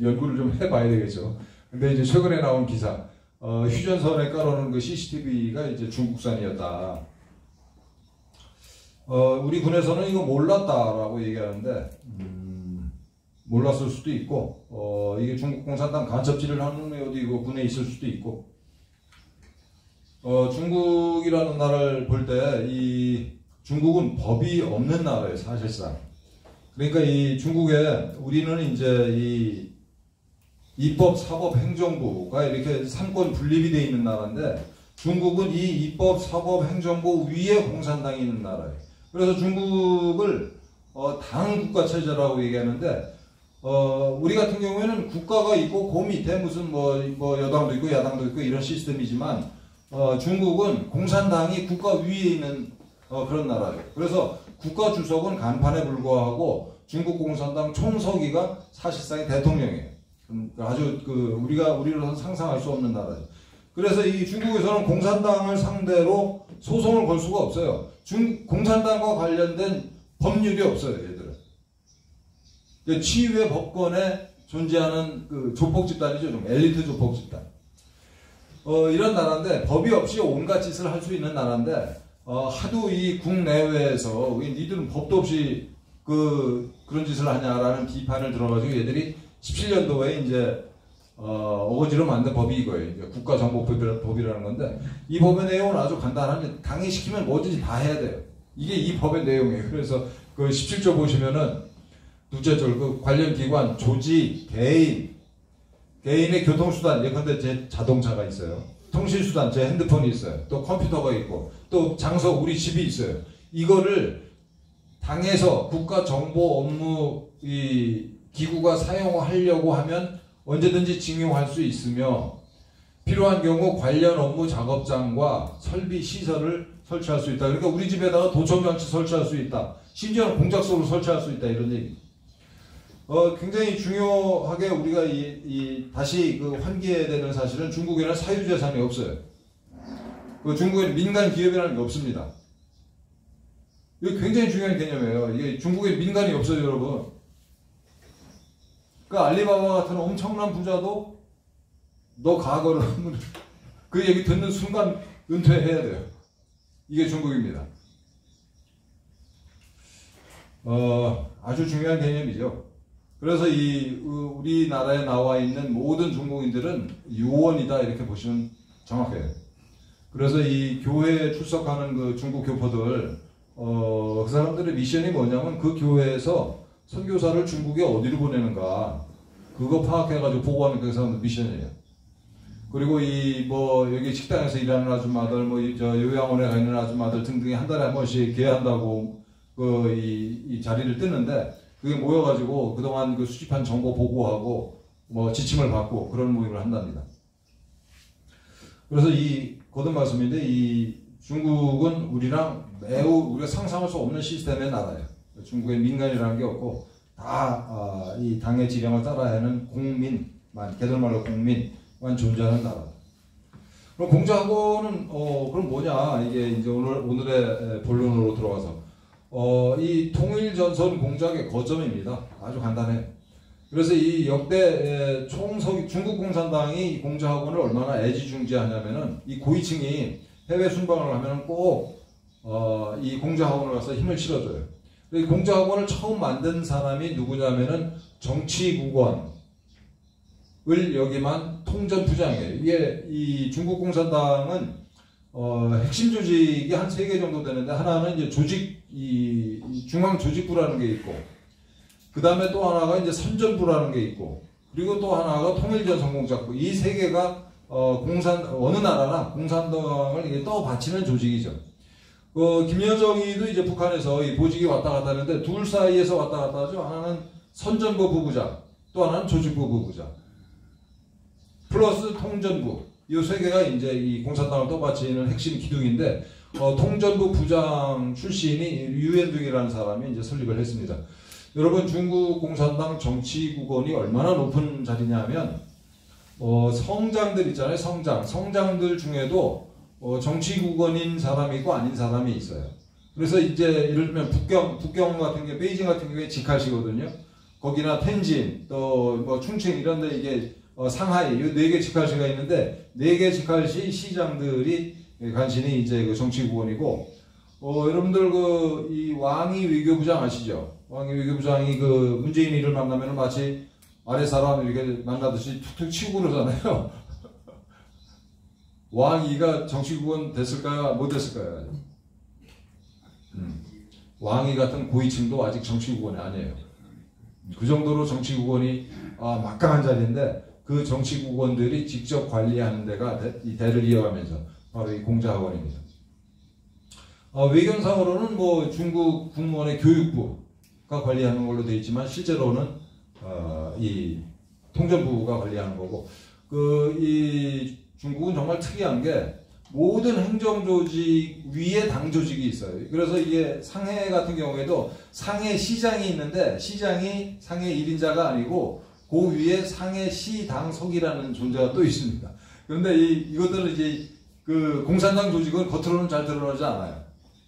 연구를 좀 해봐야 되겠죠. 근데 이제 최근에 나온 기사, 휴전선에 깔아놓은 그 CCTV가 이제 중국산이었다. 우리 군에서는 이거 몰랐다라고 얘기하는데, 몰랐을 수도 있고, 이게 중국 공산당 간첩질을 하는 어디 그 군에 있을 수도 있고, 중국이라는 나라를 볼 때, 이 중국은 법이 없는 나라예요, 사실상. 그러니까 이 중국에 우리는 이제 이 입법, 사법, 행정부가 이렇게 삼권 분립이 되어 있는 나라인데 중국은 이 입법, 사법, 행정부 위에 공산당이 있는 나라예요. 그래서 중국을 당 국가 체제라고 얘기하는데 우리 같은 경우에는 국가가 있고 그 밑에 무슨 뭐 여당도 있고 야당도 있고 이런 시스템이지만 중국은 공산당이 국가 위에 있는 그런 나라예요. 그래서 국가 주석은 간판에 불과하고 중국 공산당 총서기가 사실상의 대통령이에요. 아주 우리로서는 상상할 수 없는 나라예요. 그래서 이 중국에서는 공산당을 상대로 소송을 걸 수가 없어요. 공산당과 관련된 법률이 없어요, 얘들은. 치유의 법권에 존재하는 그 조폭 집단이죠, 좀 엘리트 조폭 집단. 이런 나라인데 법이 없이 온갖 짓을 할 수 있는 나라인데 하도 이 국내외에서 니들은 법도 없이 그런 짓을 하냐라는 비판을 들어가지고 얘들이 17년도에 이제 어거지로 만든 법이 이거예요. 이제 국가정보법이라는 건데 이 법의 내용은 아주 간단합니다. 당이 시키면 뭐든지 다 해야 돼요. 이게 이 법의 내용이에요. 그래서 그 17조 보시면은 둘째 절 그 관련 기관, 조직, 개인의 교통수단, 예컨대 제 자동차가 있어요. 통신수단, 제 핸드폰이 있어요. 또 컴퓨터가 있고 또 장소, 우리 집이 있어요. 이거를 당에서 국가정보 업무 이 기구가 사용하려고 하면 언제든지 징용할 수 있으며 필요한 경우 관련 업무 작업장과 설비 시설을 설치할 수 있다. 그러니까 우리 집에다가 도청장치 설치할 수 있다. 심지어는 공작소를 설치할 수 있다. 이런 얘기. 굉장히 중요하게 우리가 다시 환기해야 되는 사실은 중국에는 사유재산이 없어요. 중국에는 민간 기업이라는 게 없습니다. 이게 굉장히 중요한 개념이에요. 이게 중국에 민간이 없어요, 여러분. 그 알리바바 같은 엄청난 부자도 너 과거를 하면 그 얘기 듣는 순간 은퇴해야 돼요. 이게 중국입니다. 아주 중요한 개념이죠. 그래서 우리나라에 나와 있는 모든 중국인들은 요원이다 이렇게 보시면 정확해요. 그래서 이 교회에 출석하는 그 중국 교포들 그 사람들의 미션이 뭐냐면 그 교회에서 선교사를 중국에 어디로 보내는가 그거 파악해가지고 보고하는 그 사람들 미션이에요. 그리고 여기 식당에서 일하는 아줌마들, 요양원에 가 있는 아줌마들 등등이 한 달에 한 번씩 개한다고 이 자리를 뜨는데 그게 모여가지고 그동안 그 수집한 정보 보고하고 지침을 받고 그런 모임을 한답니다. 그래서 거듭 말씀인데 이 중국은 우리랑 매우 우리가 상상할 수 없는 시스템의 나라예요. 중국에 민간이라는 게 없고 다 이 당의 지령을 따라야 하는 공민만, 개들말로 공민만 존재하는 나라. 그럼 공자학원은 그럼 뭐냐? 이게 이제 오늘의 본론으로 들어가서 이 통일전선 공작의 거점입니다. 아주 간단해요. 그래서 이 역대 중국 공산당이 이 공자학원을 얼마나 애지중지하냐면은 이 고위층이 해외 순방을 하면은 꼭 이 공자학원을 가서 힘을 실어줘요. 이 공자학원을 처음 만든 사람이 누구냐면은 정치국원을 여기만 통전부장이에요. 이게 이 중국 공산당은 핵심 조직이 한 3개 정도 되는데 하나는 이제 중앙조직부라는 게 있고 그 다음에 또 하나가 이제 선전부라는 게 있고 그리고 또 하나가 통일전선공작부. 이 3개가 어느 나라나 공산당을 이게 떠받치는 조직이죠. 김여정이도 이제 북한에서 이 보직이 왔다 갔다 하는데 둘 사이에서 왔다 갔다 하죠. 하나는 선전부 부부장, 또 하나는 조직부 부부장, 플러스 통전부. 이 3개가 이제 이 공산당을 떠받치는 핵심 기둥인데, 통전부 부장 출신이 유엔둥이라는 사람이 이제 설립을 했습니다. 여러분, 중국 공산당 정치국원이 얼마나 높은 자리냐면, 성장들 있잖아요. 성장들 중에도 정치국원인 사람이 있고 아닌 사람이 있어요. 그래서 이제 예를 들면 북경 같은 게 베이징 같은 경우에 직할시거든요. 거기나 텐진 또 충칭 이런 데 이게 상하이 이 4개 직할시가 있는데 4개 직할시 시장들이 간신히 이제 그 정치구원이고 여러분들 이 왕이 외교부장 아시죠? 왕이 외교부장이 그 문재인이를 만나면 마치 아랫사람 이렇게 만나듯이 툭툭 치고 그러잖아요. 왕이가 정치구원 됐을까요? 못 됐을까요? 왕이 같은 고위층도 아직 정치구원이 아니에요. 그 정도로 정치구원이 막강한 자리인데 그 정치구원들이 직접 관리하는 데가 이 대를 이어가면서 바로 이 공자학원입니다. 외견상으로는 뭐 중국 국무원의 교육부가 관리하는 걸로 되어 있지만 실제로는 이 통전부가 관리하는 거고 이 중국은 정말 특이한 게 모든 행정조직 위에 당조직이 있어요. 그래서 이게 상해 같은 경우에도 상해 시장이 있는데 시장이 상해 1인자가 아니고 그 위에 상해 시당석이라는 존재가 또 있습니다. 그런데 이것들은 이제 그 공산당 조직은 겉으로는 잘 드러나지 않아요.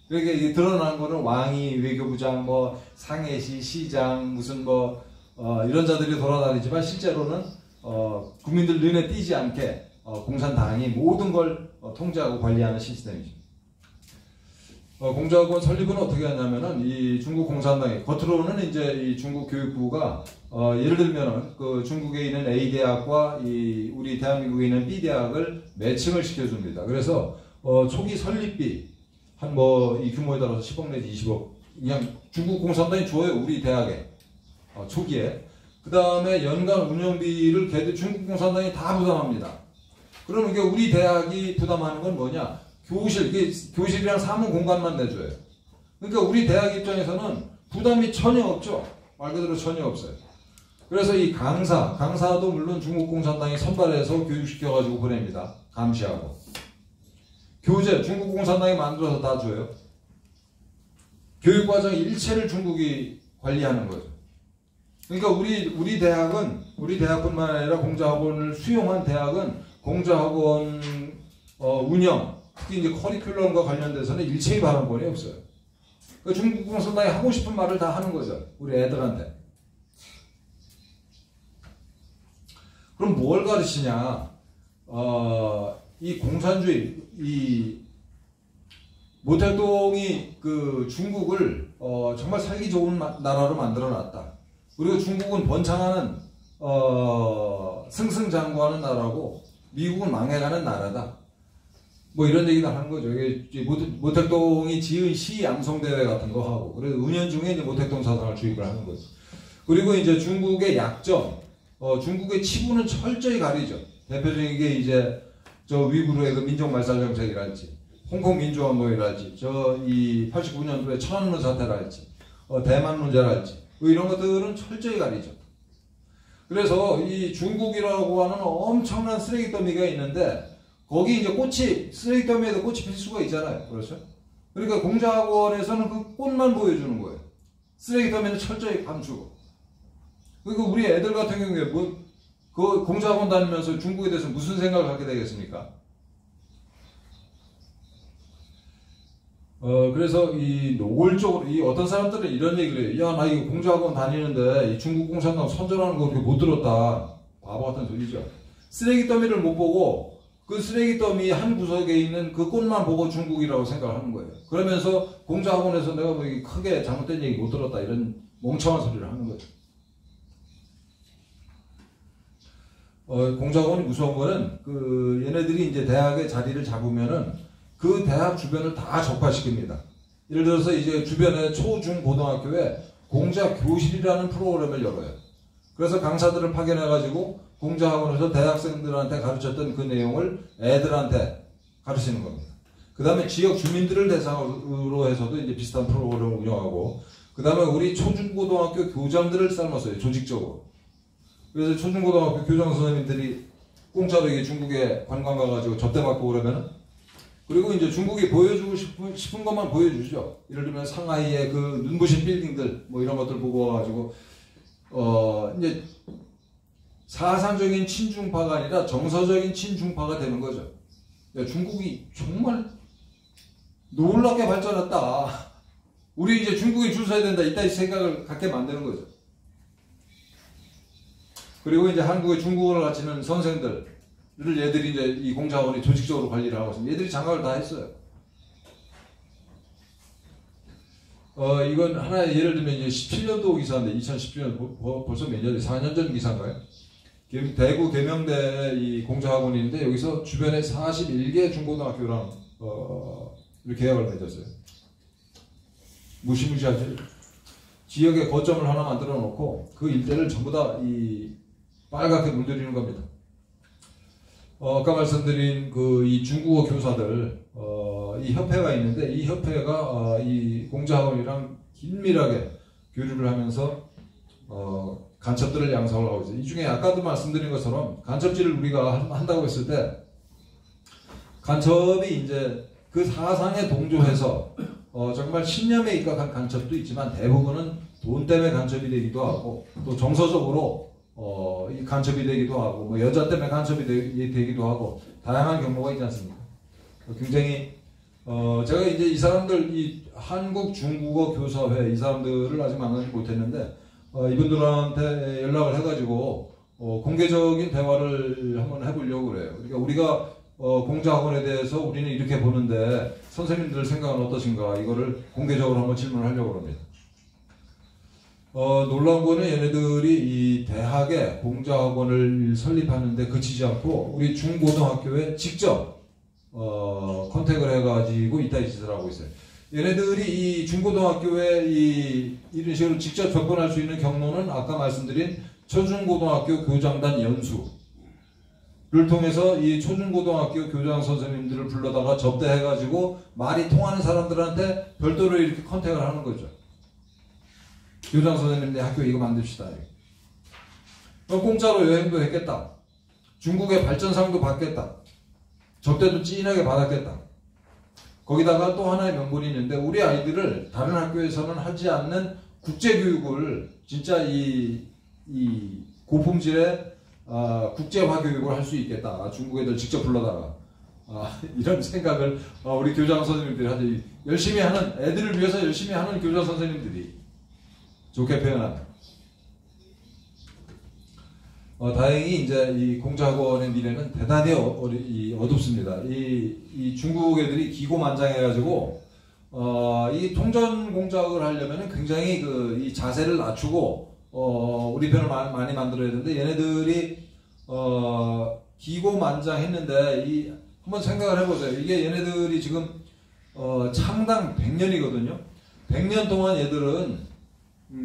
그러니까 이 드러나는 거는 왕이 외교부장 뭐 상해시 시장 무슨 이런 자들이 돌아다니지만 실제로는 국민들 눈에 띄지 않게 공산당이 모든 걸 통제하고 관리하는 시스템이죠. 공자학원 설립은 어떻게 하냐면은 이 중국 공산당이 겉으로는 이제 이 중국 교육부가 예를 들면은 그 중국에 있는 A 대학과 우리 대한민국에 있는 B 대학을 매칭을 시켜줍니다. 그래서 초기 설립비 한 이 규모에 따라서 10억 내지 20억 그냥 중국 공산당이 줘요 우리 대학에 초기에. 그 다음에 연간 운영비를 중국 공산당이 다 부담합니다. 그러면 이게 우리 대학이 부담하는 건 뭐냐? 교실이랑 사무 공간만 내줘요. 그러니까 우리 대학 입장에서는 부담이 전혀 없죠. 말 그대로 전혀 없어요. 그래서 이 강사도 물론 중국 공산당이 선발해서 교육시켜가지고 보냅니다. 감시하고. 교재, 중국 공산당이 만들어서 다 줘요. 교육과정 일체를 중국이 관리하는 거죠. 그러니까 우리 대학뿐만 아니라 공자학원을 수용한 대학은 공자학원 운영, 특히 이제 커리큘럼과 관련돼서는 일체의 발언권이 없어요. 그러니까 중국 공산당이 하고 싶은 말을 다 하는 거죠. 우리 애들한테. 그럼 뭘 가르치냐? 이 공산주의, 모택동이 그 중국을 정말 살기 좋은 나라로 만들어 놨다. 그리고 중국은 번창하는 승승장구하는 나라고 미국은 망해가는 나라다. 뭐 이런 얘기를 하는 거죠. 이게 모택동이 지은 시 양성대회 같은 거 하고, 그래서 은연중에 이제 모택동 사상을 주입을 하는 거죠. 그리고 이제 중국의 약점, 중국의 치부는 철저히 가리죠. 대표적인 게 이제 저 위구르의 그 민족말살 정책이랄지, 홍콩 민주화운동이랄지, 이 89년도에 천안문 사태랄지, 대만 문제랄지, 뭐 이런 것들은 철저히 가리죠. 그래서 이 중국이라고 하는 엄청난 쓰레기 더미가 있는데 거기 이제 쓰레기 더미에도 꽃이 필 수가 있잖아요. 그렇죠? 그러니까 공자학원에서는 그 꽃만 보여주는 거예요. 쓰레기 더미는 철저히 감추고. 그리고 우리 애들 같은 경우에 그 공자학원 다니면서 중국에 대해서 무슨 생각을 갖게 되겠습니까? 그래서 이 노골적으로, 어떤 사람들은 이런 얘기를 해요. 야, 나 이거 공자학원 다니는데 이 중국 공산당 선전하는 거 그렇게 못 들었다. 바보 같은 소리죠. 쓰레기 더미를 못 보고 그 쓰레기 더미 한 구석에 있는 그 꽃만 보고 중국이라고 생각하는 거예요. 그러면서 공자학원에서 내가 뭐 크게 잘못된 얘기 못 들었다. 이런 멍청한 소리를 하는 거죠. 공자학원이 무서운 거는 얘네들이 이제 대학에 자리를 잡으면은 그 대학 주변을 다 적화시킵니다. 예를 들어서 이제 주변에 초, 중, 고등학교에 공자교실이라는 프로그램을 열어요. 그래서 강사들을 파견해가지고 공자학원에서 대학생들한테 가르쳤던 그 내용을 애들한테 가르치는 겁니다. 그 다음에 지역 주민들을 대상으로 해서도 이제 비슷한 프로그램을 운영하고, 그 다음에 우리 초중고등학교 교장들을 삶았어요. 조직적으로. 그래서 초중고등학교 교장 선생님들이 공짜로 이게 중국에 관광 가가지고 접대 받고 그러면은, 그리고 이제 중국이 보여주고 싶은 것만 보여주죠. 예를 들면 상하이의 그 눈부신 빌딩들 뭐 이런 것들 보고 와가지고 이제 사상적인 친중파가 아니라 정서적인 친중파가 되는 거죠. 야, 중국이 정말 놀랍게 발전했다. 우리 이제 중국에 줄 서야 된다. 이따 생각을 갖게 만드는 거죠. 그리고 이제 한국에 중국어를 가르치는 선생들을 얘들이 이제 이 공자학원이 조직적으로 관리를 하고 있습니다. 얘들이 장악을 다 했어요. 이건 하나의 예를 들면 이제 17년도 기사인데 2017년 벌써 몇 년이 4년 전 기사인가요? 대구 계명대 이 공자학원인데 여기서 주변에 41개 중고등학교랑 계약을 맺었어요. 무시무시하죠. 지역에 거점을 하나 만들어 놓고 그 일대를 전부 다 이 빨갛게 물들이는 겁니다. 아까 말씀드린 이 중국어 교사들 이 협회가 있는데 이 협회가 이 공자학원이랑 긴밀하게 교류를 하면서 간첩들을 양성을 하고 있어요. 이 중에 아까도 말씀드린 것처럼 간첩질을 우리가 한다고 했을 때 간첩이 이제 그 사상에 동조해서 정말 신념에 입각한 간첩도 있지만 대부분은 돈 때문에 간첩이 되기도 하고 또 정서적으로 이 간첩이 되기도 하고 뭐 여자 때문에 간첩이 되기도 하고 다양한 경로가 있지 않습니까? 굉장히 제가 이제 이 사람들 이 한국 중국어 교사회 이 사람들을 아직 만나지 못했는데 이분들한테 연락을 해가지고 공개적인 대화를 한번 해보려고 그래요. 그러니까 우리가 공자학원에 대해서 우리는 이렇게 보는데 선생님들 생각은 어떠신가 이거를 공개적으로 한번 질문을 하려고 합니다. 놀라운 거는 얘네들이 이 대학에 공자학원을 설립하는데 그치지 않고 우리 중고등학교에 직접 컨택을 해가지고 이따위 짓을 하고 있어요. 얘네들이 이 중고등학교에 이런 식으로 직접 접근할 수 있는 경로는 아까 말씀드린 초중고등학교 교장단 연수를 통해서 이 초중고등학교 교장 선생님들을 불러다가 접대해가지고 말이 통하는 사람들한테 별도로 이렇게 컨택을 하는 거죠. 교장 선생님 내 학교 이거 만듭시다. 공짜로 여행도 했겠다. 중국의 발전상도 받겠다. 접대도 찐하게 받았겠다. 거기다가 또 하나의 명분이 있는데 우리 아이들을 다른 학교에서는 하지 않는 국제교육을 진짜 이 고품질의 국제화 교육을 할 수 있겠다. 중국 애들 직접 불러다가 이런 생각을 우리 교장 선생님들이 하죠. 열심히 하는 애들을 위해서 열심히 하는 교장 선생님들이 좋게 표현합니다. 다행히 이제 이 공자학원의 미래는 대단히 어둡습니다. 이 중국 애들이 기고만장해가지고 이 통전 공작을 하려면 굉장히 이 자세를 낮추고 우리 편을 많이 만들어야 되는데 얘네들이 기고만장했는데 한번 생각을 해보세요. 이게 얘네들이 지금 창당 100년이거든요. 100년 동안 얘들은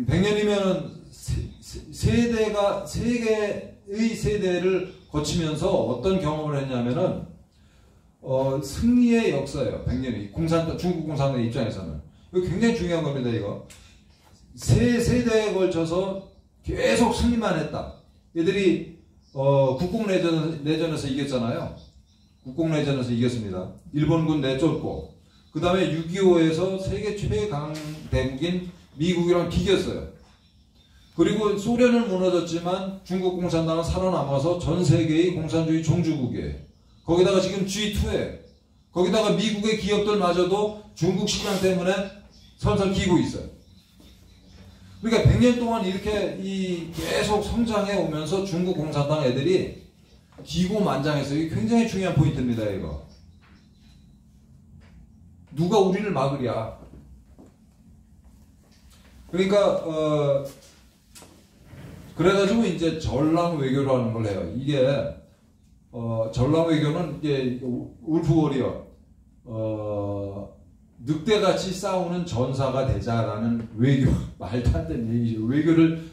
100년이면은 세대가 세 개의 세대를 거치면서 어떤 경험을 했냐면은 승리의 역사예요. 100년이 중국 공산당 입장에서는 이거 굉장히 중요한 겁니다. 이거 세 세대에 걸쳐서 계속 승리만 했다. 얘들이 국공내전에서 이겼잖아요. 국공내전에서 이겼습니다. 일본군 내쫓고 그 다음에 6.25에서 세계 최강대국인 미국이랑 비겼어요. 그리고 소련은 무너졌지만 중국 공산당은 살아남아서 전 세계의 공산주의 종주국이에요. 거기다가 지금 G2에 거기다가 미국의 기업들마저도 중국 시장 때문에 설설 기고 있어요. 그러니까 100년 동안 이렇게 계속 성장해 오면서 중국 공산당 애들이 기고만장해서 이게 굉장히 중요한 포인트입니다. 이거 누가 우리를 막으랴. 그러니까 그래가지고 이제 전랑 외교라는 걸 해요. 이게 전랑 외교는 이제 울프 워리어 늑대같이 싸우는 전사가 되자라는 외교 말도 안 되는 얘기죠. 외교를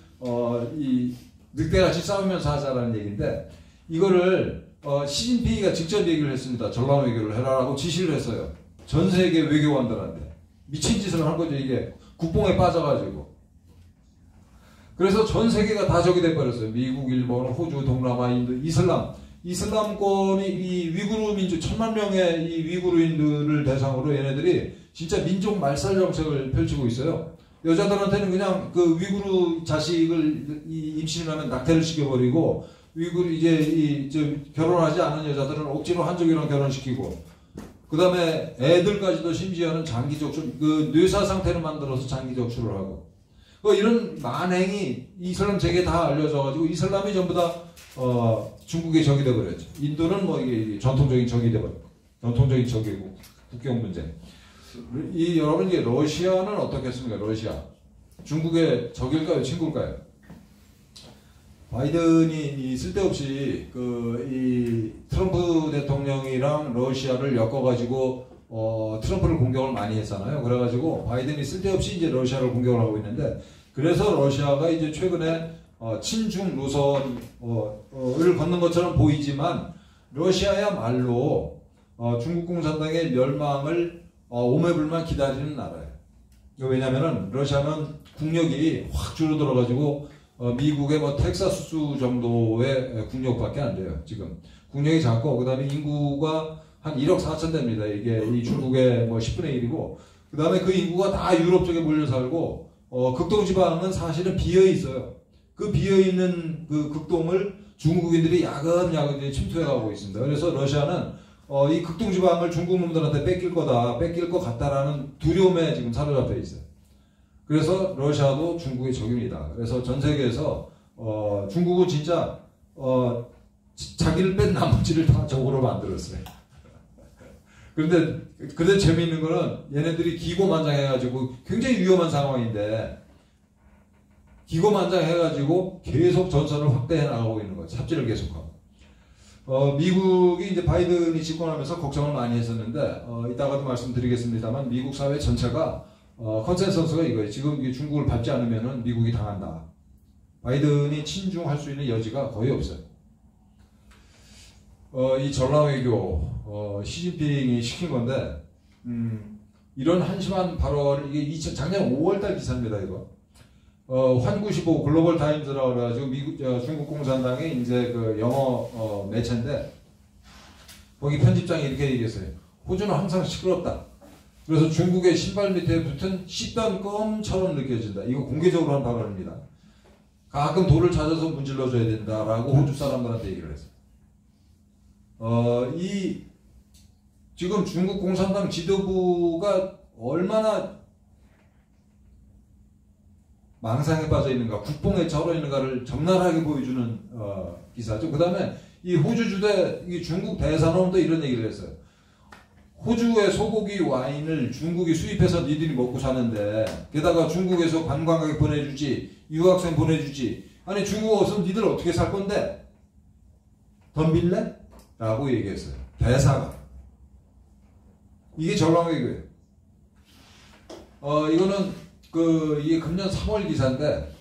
이 늑대같이 싸우면서 하자라는 얘기인데 이거를 시진핑이가 직접 얘기를 했습니다. 전랑 외교를 해라라고 지시를 했어요. 전 세계 외교관들한테 미친 짓을 한 거죠. 이게 국뽕에 빠져가지고. 그래서 전 세계가 다 적이 돼버렸어요. 미국, 일본, 호주, 동남아, 인도, 이슬람권이 이 위구르 민족 1000만 명의 이 위구르인들을 대상으로 얘네들이 진짜 민족 말살 정책을 펼치고 있어요. 여자들한테는 그냥 그 위구르 자식을 임신하면 낙태를 시켜버리고 위구르 결혼하지 않은 여자들은 억지로 한족이랑 결혼시키고 그 다음에 애들까지도 심지어는 장기 적출, 그 뇌사 상태를 만들어서 장기 적출을 하고 이런 만행이 이슬람 세계에 다 알려져가지고 이슬람이 전부 다 중국의 적이 돼버렸죠. 인도는 뭐 이게 전통적인 적이 돼버렸고, 전통적인 적이고 국경 문제. 여러분 이게 러시아는 어떻겠습니까? 러시아 중국의 적일까요, 친구일까요? 바이든이 쓸데없이 이 트럼프 대통령이랑 러시아를 엮어가지고 트럼프를 공격을 많이 했잖아요. 그래가지고 바이든이 쓸데없이 이제 러시아를 공격을 하고 있는데, 그래서 러시아가 이제 최근에 친중 노선을 걷는 것처럼 보이지만 러시아야말로 중국 공산당의 멸망을 오매불만 기다리는 나라예요. 왜냐면은 러시아는 국력이 확 줄어들어가지고 미국의 뭐 텍사스 정도의 국력밖에 안 돼요. 지금 국력이 작고, 그 다음에 인구가 한 1억 4천 됩니다. 이게 이 중국의 뭐 10분의 1이고, 그 다음에 그 인구가 다 유럽 쪽에 몰려 살고, 극동지방은 사실은 비어 있어요. 그 비어 있는 그 극동을 중국인들이 야금야금 침투해 가고 있습니다. 그래서 러시아는 이 극동지방을 중국 놈들한테 뺏길 것 같다라는 두려움에 지금 사로잡혀 있어요. 그래서 러시아도 중국의 적입니다. 그래서 전 세계에서 중국은 진짜 자기를 뺀 나머지를 다 적으로 만들었어요. 그런데 재미있는 거는 얘네들이 기고만장해가지고 굉장히 위험한 상황인데 기고만장해가지고 계속 전선을 확대해 나가고 있는 거죠. 삽질을 계속하고. 미국이 이제 바이든이 집권하면서 걱정을 많이 했었는데 이따가도 말씀드리겠습니다만 미국 사회 전체가 컨센서스가 이거예요. 지금 중국을 밟지 않으면은 미국이 당한다. 바이든이 친중할 수 있는 여지가 거의 없어요. 이 전라외교 시진핑이 시킨 건데 이런 한심한 발언을 이게 작년 5월달 기사입니다. 이거 환95 글로벌 타임즈라고 그래가지고 중국 공산당의 이제 그 영어 매체인데 거기 편집장이 이렇게 얘기했어요. 호주는 항상 시끄럽다. 그래서 중국의 신발 밑에 붙은 씻던 껌처럼 느껴진다. 이거 공개적으로 한 발언입니다. 가끔 돌을 찾아서 문질러줘야 된다라고 호주 사람들한테 얘기를 했어요. 지금 중국 공산당 지도부가 얼마나 망상에 빠져 있는가, 국뽕에 절어 있는가를 적나라하게 보여주는 기사죠. 그 다음에 이 호주 주대, 이 중국 대사놈도 이런 얘기를 했어요. 호주의 소고기 와인을 중국이 수입해서 니들이 먹고 사는데, 게다가 중국에서 관광객 보내주지, 유학생 보내주지, 아니 중국 없으면 니들 어떻게 살 건데? 덤빌래? 라고 얘기했어요. 대사가. 이게 전라외교예요. 이거는 이게 금년 3월 기사인데,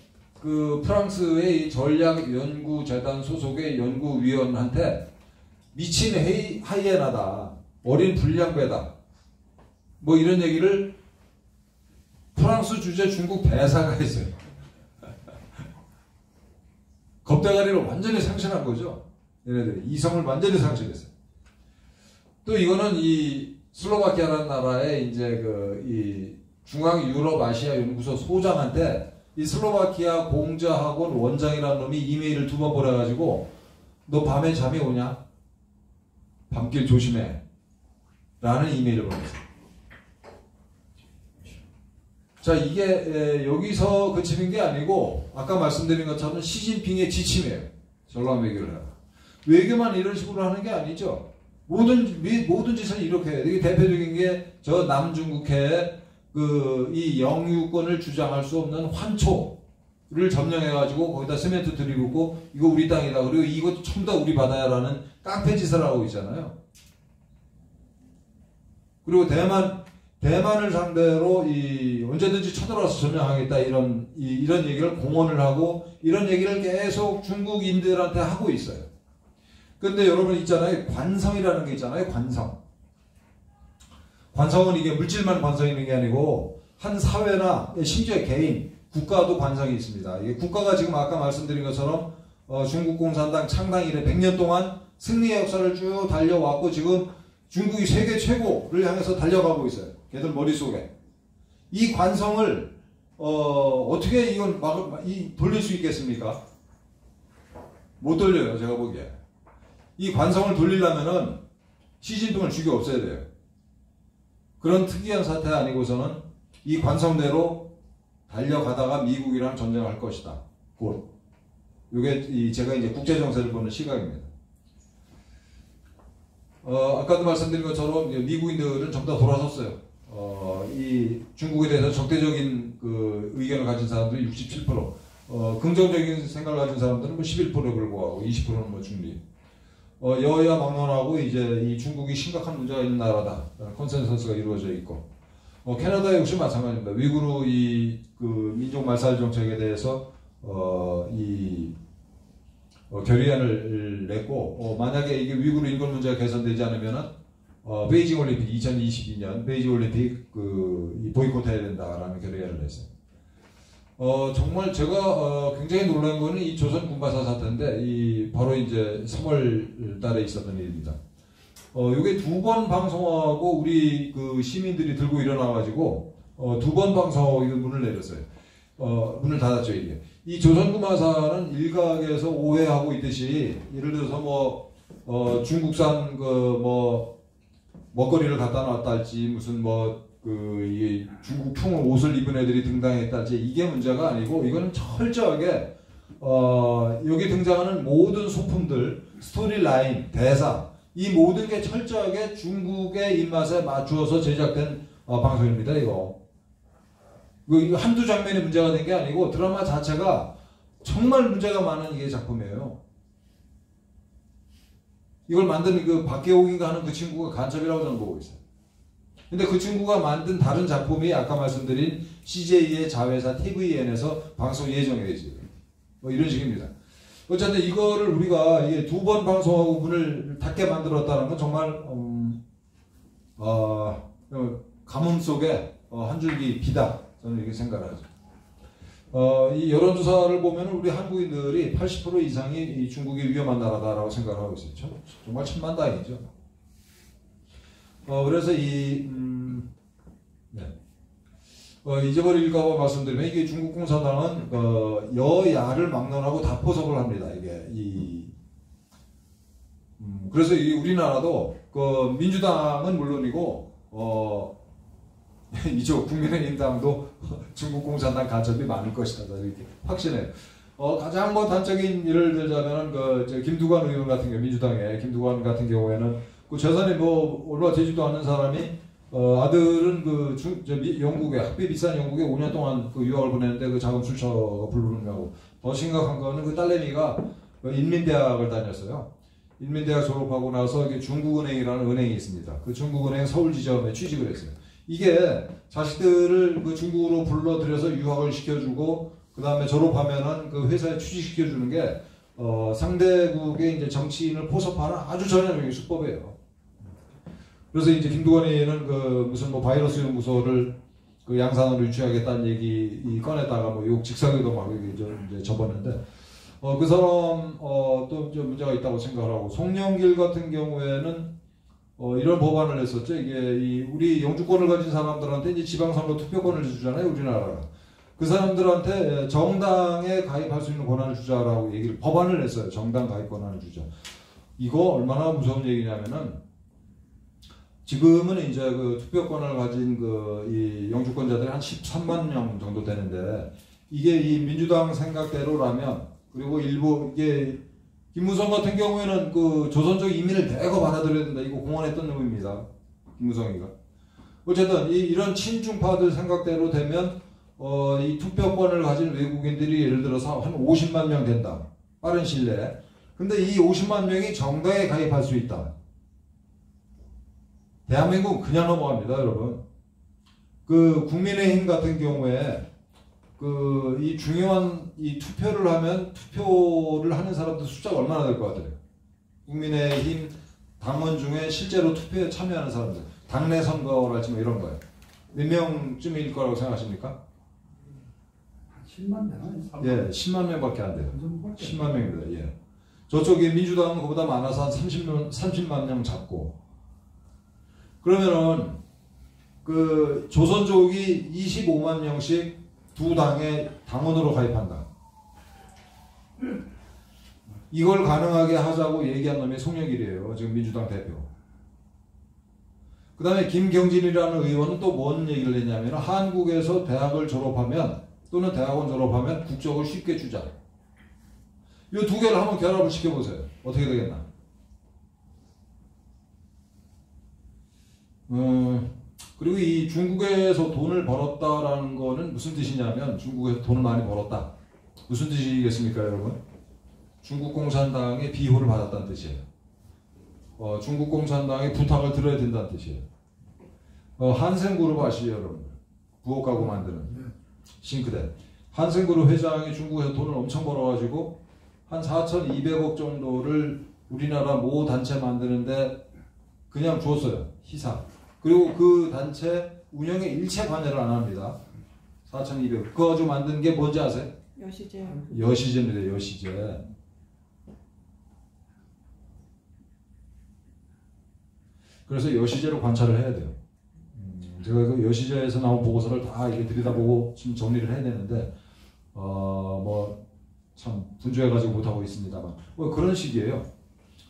프랑스의 전략연구재단 소속의 연구위원한테 미친 하이에나다. 어린 불량배다. 뭐 이런 얘기를 프랑스 주재 중국 대사가 했어요. 겁대가리를 완전히 상실한 거죠. 얘네들이 이성을 완전히 상실했어요. 또 이거는 이 슬로바키아라는 나라의 이제 이 중앙 유럽 아시아 연구소 소장한테 이 슬로바키아 공자학원 원장이라는 놈이 이메일을 2번 보내가지고 너 밤에 잠이 오냐? 밤길 조심해. 라는 이메일을 보냈어요. 자, 이게 여기서 그치는 게 아니고 아까 말씀드린 것처럼 시진핑의 지침이에요. 전략 외교를 하라. 외교만 이런 식으로 하는 게 아니죠. 모든 짓을 이렇게 해요. 이게 대표적인 게 저 남중국해의 이 영유권을 주장할 수 없는 환초를 점령해가지고 거기다 시멘트 들이붓고 이거 우리 땅이다. 그리고 이것도 전부 다 우리 바다야라는 깡패 짓을 하고 있잖아요. 그리고 대만을 상대로 언제든지 쳐들어와서 점령하겠다 이런 얘기를 공언을 하고 이런 얘기를 계속 중국인들한테 하고 있어요. 근데 여러분 있잖아요. 관성이라는 게 있잖아요. 관성은 이게 물질만 관성이 있는 게 아니고 한 사회나 심지어 개인, 국가도 관성이 있습니다. 이게 국가가 지금 아까 말씀드린 것처럼 중국 공산당 창당 이래 100년 동안 승리의 역사를 쭉 달려왔고 지금 중국이 세계 최고를 향해서 달려가고 있어요. 걔들 머릿속에. 이 관성을 어떻게 이건 돌릴 수 있겠습니까? 못 돌려요. 제가 보기에. 이 관성을 돌리려면은 시진핑을 죽여 없애야 돼요. 그런 특이한 사태 아니고서는 이 관성대로 달려가다가 미국이랑 전쟁할 것이다. 곧. 이게 제가 이제 국제 정세를 보는 시각입니다. 아까도 말씀드린 것처럼 미국인들은 전부 다 돌아섰어요. 이 중국에 대해서 적대적인 그 의견을 가진 사람들이 67%, 긍정적인 생각을 가진 사람들은 뭐 11%에 불과하고 20%는 뭐 중립. 여야 막론하고 이제 이 중국이 심각한 문제가 있는 나라다. 컨센서스가 이루어져 있고. 캐나다 역시 마찬가지입니다. 위구르 그 민족 말살 정책에 대해서 결의안을 냈고, 만약에 이게 위구르 인권 문제가 개선되지 않으면은 베이징 올림픽 2022년 베이징 올림픽 이 보이콧해야 된다라는 결의안을 냈어요. 정말 제가 굉장히 놀란 거는 이 조선 군바사 사태인데 바로 이제 3월 달에 있었던 일입니다. 요게 2번 방송하고 우리 그 시민들이 들고 일어나가지고 2번 방송하고 문을 내렸어요. 문을 닫았죠, 이게. 이 조선구마사는 일각에서 오해하고 있듯이, 예를 들어서 중국산 먹거리를 갖다 놨다 할지, 무슨 이 중국 풍 옷을 입은 애들이 등장했다 할지, 이게 문제가 아니고, 이거는 철저하게, 여기 등장하는 모든 소품들, 스토리 라인, 대사, 이 모든 게 철저하게 중국의 입맛에 맞추어서 제작된 방송입니다, 이거. 이거 한두 장면이 문제가 된 게 아니고 드라마 자체가 정말 문제가 많은 이게 작품이에요. 이걸 만든 그 박계옥인가 하는 그 친구가 간첩이라고 저는 보고 있어요. 근데 그 친구가 만든 다른 작품이 아까 말씀드린 CJ의 자회사 TVN에서 방송 예정이 되지. 이런 식입니다. 어쨌든 이거를 우리가 2번 방송하고 문을 닫게 만들었다는 건 정말 가뭄 속에 한 줄기 비다. 저는 이렇게 생각을 하죠. 이 여론조사를 보면 우리 한국인들이 80% 이상이 이 중국이 위험한 나라다라고 생각을 하고 있어요. 정말 천만다행이죠. 그래서 잊어버릴까봐 말씀드리면, 이게 중국 공산당은 여야를 막론하고 다 포섭을 합니다. 이게 그래서 우리나라도 민주당은 물론이고 이쪽 국민의힘 당도 중국 공산당 간첩이 많을 것이다. 이렇게 확신해요. 가장 단적인 예를 들자면 김두관 의원 같은 경우, 민주당의 김두관 같은 경우에는 재산이 얼마 되지도 않는 사람이 아들은 영국에 학비 비싼 영국에 5년 동안 유학을 보냈는데 그 자금 출처가 불분명하고, 더 심각한 거는 딸내미가 인민대학을 다녔어요. 인민대학 졸업하고 나서 중국은행이라는 은행이 있습니다. 그 중국은행 서울지점에 취직을 했어요. 이게 자식들을 중국으로 불러들여서 유학을 시켜주고, 그 다음에 졸업하면은 그 회사에 취직시켜주는 게 상대국의 이제 정치인을 포섭하는 아주 전형적인 수법이에요. 그래서 이제 김두관 의원은 무슨 바이러스 연구소를 양산으로 유치하겠다는 얘기 꺼냈다가 욕 직사기도 막 이제 접었는데, 그 사람 또 문제가 있다고 생각을 하고, 송영길 같은 경우에는 이런 법안을 냈었죠. 이게 우리 영주권을 가진 사람들한테 이제 지방선거 투표권을 주잖아요, 우리나라가. 그 사람들한테 정당에 가입할 수 있는 권한을 주자라고 법안을 냈어요. 정당 가입 권한을 주자. 이거 얼마나 무서운 얘기냐면은, 지금은 이제 투표권을 가진 이 영주권자들이 한 13만 명 정도 되는데, 이게 이 민주당 생각대로라면, 그리고 일부 김무성 같은 경우에는 조선족 이민을 대거 받아들여야 된다. 이거 공언했던 놈입니다. 김무성이가. 어쨌든 이런 친중파들 생각대로 되면 이 투표권을 가진 외국인들이 예를 들어서 한 50만 명 된다. 빠른 시일 내에. 근데 이 50만 명이 정당에 가입할 수 있다. 대한민국은 그냥 넘어갑니다, 여러분. 국민의힘 같은 경우에 이 중요한 투표를 하면 투표를 하는 사람들 숫자가 얼마나 될 것 같아요? 국민의힘 당원 중에 실제로 투표에 참여하는 사람들, 당내 선거랄지 이런 거예요. 몇 명쯤일 거라고 생각하십니까? 10만 명? 예, 10만 명밖에 안 돼요. 10만 명입니다. 예. 저쪽에 민주당은 그보다 많아서 한 30만 명 잡고. 그러면은 조선족이 25만 명씩 두 당의 당원으로 가입한다. 이걸 가능하게 하자고 얘기한 놈이 송영길이에요. 지금 민주당 대표. 그 다음에 김경진이라는 의원은 또 뭔 얘기를 했냐면, 한국에서 대학을 졸업하면 또는 대학원 졸업하면 국적을 쉽게 주자. 이 두 개를 한번 결합을 시켜보세요. 어떻게 되겠나? 그리고 이 중국에서 돈을 벌었다라는 거는 무슨 뜻이냐면 중국에서 돈을 많이 벌었다. 무슨 뜻이겠습니까, 여러분? 중국 공산당의 비호를 받았다는 뜻이에요. 중국 공산당의 부탁을 들어야 된다는 뜻이에요. 한생그룹 아시죠, 여러분? 부엌 가구 만드는 싱크대. 한생그룹 회장이 중국에서 돈을 엄청 벌어가지고 한 4,200억 정도를 우리나라 모 단체 만드는데 그냥 줬어요. 희사. 그리고 그 단체 운영에 일체 관여를 안 합니다. 4,200억. 그거 가지고 만든 게 뭔지 아세요? 여시제. 여시제입니다. 여시제. 그래서 여시제로 관찰을 해야 돼요. 제가 그 여시제에서 나온 보고서를 다 이렇게 들여다보고 지금 정리를 해야 되는데, 뭐, 참, 분주해가지고 못하고 있습니다만. 뭐 그런 식이에요.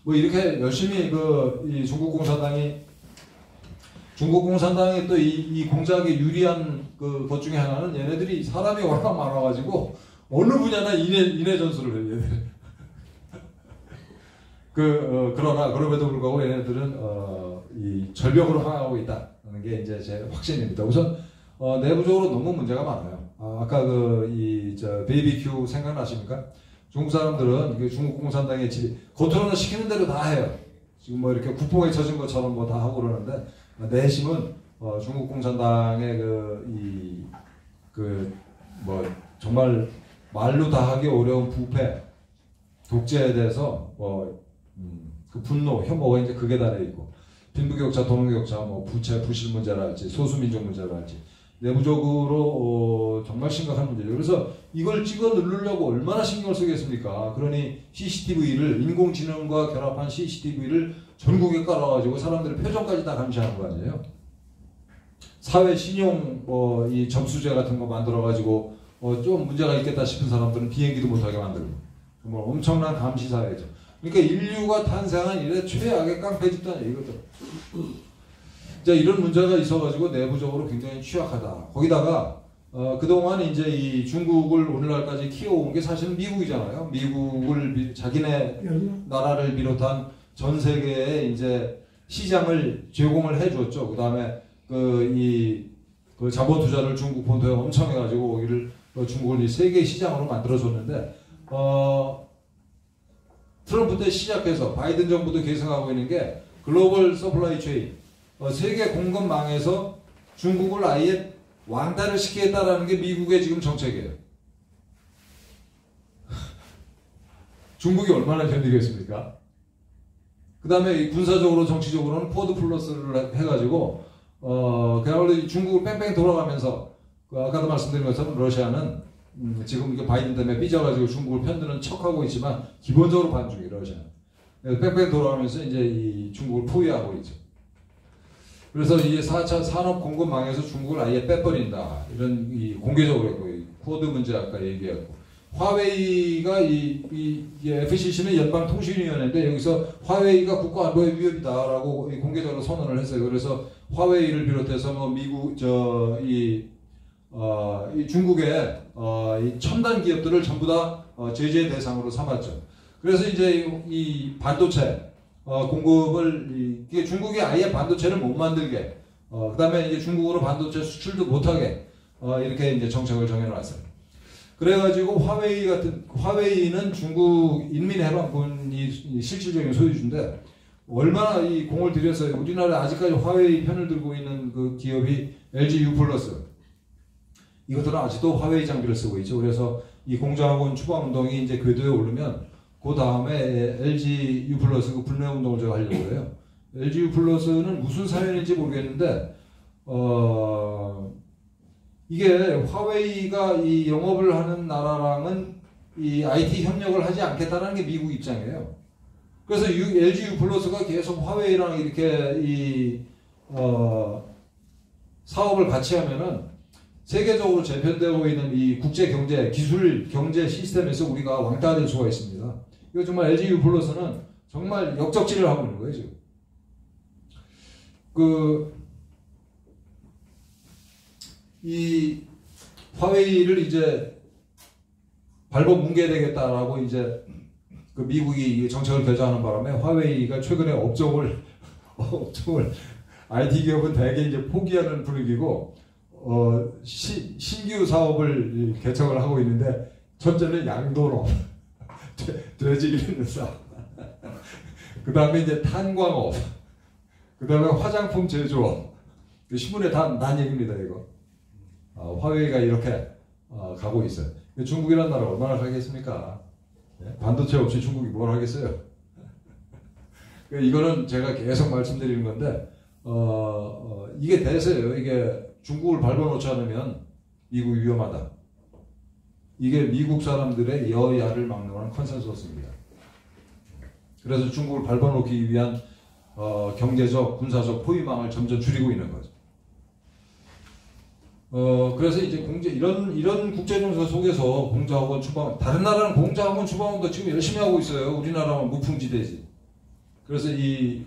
뭐 이렇게 열심히 이 중국 공산당이 또 이 공작에 유리한 것 중에 하나는 얘네들이 사람이 워낙 많아가지고 어느 분야나 인해 전술을 해요, 얘네들. 그러나 그럼에도 불구하고 얘네들은 이 절벽으로 향하고 있다는 게 이제 제 확신입니다. 우선 내부적으로 너무 문제가 많아요. 아까 베이비큐 생각나십니까? 중국 사람들은 중국 공산당의 겉으로는 시키는 대로 다 해요. 지금 뭐 이렇게 국뽕에 젖은 것처럼 뭐 다 하고 그러는데 내심은 중국 공산당의 뭐 정말 말로 다 하기 어려운 부패, 독재에 대해서 그 분노, 혐오가 이제 극에 달해 있고 빈부격차, 돈격차, 뭐 부채, 부실 문제랄지 소수민족 문제랄지 내부적으로 정말 심각한 문제죠. 그래서 이걸 찍어 누르려고 얼마나 신경을 쓰겠습니까? 그러니 CCTV를 인공지능과 결합한 CCTV를 전국에 깔아가지고 사람들의 표정까지 다 감시하는 거 아니에요? 사회 신용 이 점수제 같은 거 만들어가지고 좀 문제가 있겠다 싶은 사람들은 비행기도 못하게 만들고 정말 엄청난 감시 사회죠. 그러니까 인류가 탄생한 이래 최악의 깡패 집단이에요, 이것도. 자, 이런 문제가 있어가지고 내부적으로 굉장히 취약하다. 거기다가 그동안 이제 이 중국을 오늘날까지 키워온 게 사실은 미국이잖아요. 미국을 자기네 나라를 비롯한 전 세계에 이제 시장을 제공을 해줬죠. 그 다음에 그 자본 투자를 중국 본토에 엄청 해가지고 거기를 중국을 세계 시장으로 만들어줬는데 트럼프 때 시작해서 바이든 정부도 계승하고 있는 게 글로벌 서플라이 체인, 세계 공급망에서 중국을 아예 왕따를 시키겠다라는 게 미국의 지금 정책이에요. 중국이 얼마나 견디겠습니까? 그 다음에 군사적으로 정치적으로는 포드 플러스를 해가지고 그야말로 중국을 뺑뺑 돌아가면서 아까도 말씀드린 것처럼 러시아는 지금 이게 바이든 때문에 삐져가지고 중국을 편드는 척하고 있지만 기본적으로 반중이 러시아는 뺑뺑 돌아가면서 이제 이 중국을 포위하고 있죠. 그래서 이 4차 산업 공급망에서 중국을 아예 빼버린다 이런 공개적으로 했고 코드 문제 아까 얘기했고 화웨이가 이 FCC는 연방통신위원회인데 여기서 화웨이가 국가안보의 위협이다라고 공개적으로 선언을 했어요. 그래서 화웨이를 비롯해서 뭐 미국 이 중국의 이 첨단 기업들을 전부 다 제재 대상으로 삼았죠. 그래서 이제 이 반도체 공급을 이게 중국이 아예 반도체를 못 만들게 그다음에 이제 중국으로 반도체 수출도 못하게 이렇게 이제 정책을 정해놨어요. 그래가지고 화웨이는 중국 인민해방군이 실질적인 소유주인데 얼마나 이 공을 들여서 우리나라에 아직까지 화웨이 편을 들고 있는 그 기업이 LG U+. 이것들은 아직도 화웨이 장비를 쓰고 있죠. 그래서 이 공정하고는 추방운동이 이제 궤도에 오르면 그 다음에 LG U+ 그 불매운동을 제가 하려고 해요. LG U+는 무슨 사연인지 모르겠는데 이게 화웨이가 이 영업을 하는 나라랑은 이 IT 협력을 하지 않겠다는 게 미국 입장이에요. 그래서 LG U+가 계속 화웨이랑 이렇게 사업을 같이 하면은 세계적으로 재편되고 있는 이 국제 경제, 기술 경제 시스템에서 우리가 왕따가 될 수가 있습니다. 이거 정말 LG U+는 정말 역적질을 하고 있는 거예요, 지금. 화웨이를 이제 발버 뭉개야 되겠다라고 이제 그 미국이 정책을 결정하는 바람에 화웨이가 최근에 업종을 IT 기업은 대개 이제 포기하는 분위기고 신규 사업을 개척을 하고 있는데 첫째는 양도업, 돼지 기르는 사업, 그 다음에 이제 탄광업, 그 다음에 화장품 제조업. 신문에 다 난 얘기입니다 이거. 화웨이가 이렇게 가고 있어요. 중국이라는 나라 얼마나 가겠습니까? 반도체 없이 중국이 뭘 하겠어요? 이거는 제가 계속 말씀드리는 건데 이게 대세예요. 이게 중국을 밟아놓지 않으면 미국이 위험하다. 이게 미국 사람들의 여야를 막론한 컨센서스입니다. 그래서 중국을 밟아놓기 위한 경제적, 군사적 포위망을 점점 줄이고 있는 거죠. 그래서 이제 이런 국제정세 속에서 공자학원 추방원, 다른 나라는 공자학원 추방원도 지금 열심히 하고 있어요. 우리나라만 무풍지대지. 그래서 이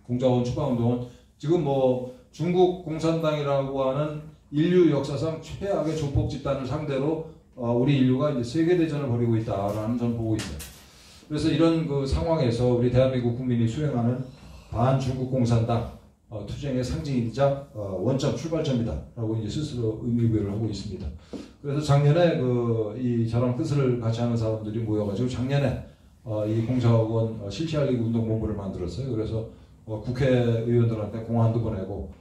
공자학원 추방운동은 지금 뭐 중국 공산당이라고 하는 인류 역사상 최악의 조폭 집단을 상대로 우리 인류가 이제 세계대전을 벌이고 있다라는 전 보고 있어요. 그래서 이런 그 상황에서 우리 대한민국 국민이 수행하는 반중국 공산당 투쟁의 상징이자 원점 출발점이다라고 이제 스스로 의미부여를 하고 있습니다. 그래서 작년에 이 저랑 뜻을 같이 하는 사람들이 모여가지고 작년에 이 공자학원 실시알리기 운동본부를 만들었어요. 그래서 국회의원들한테 공안도 보내고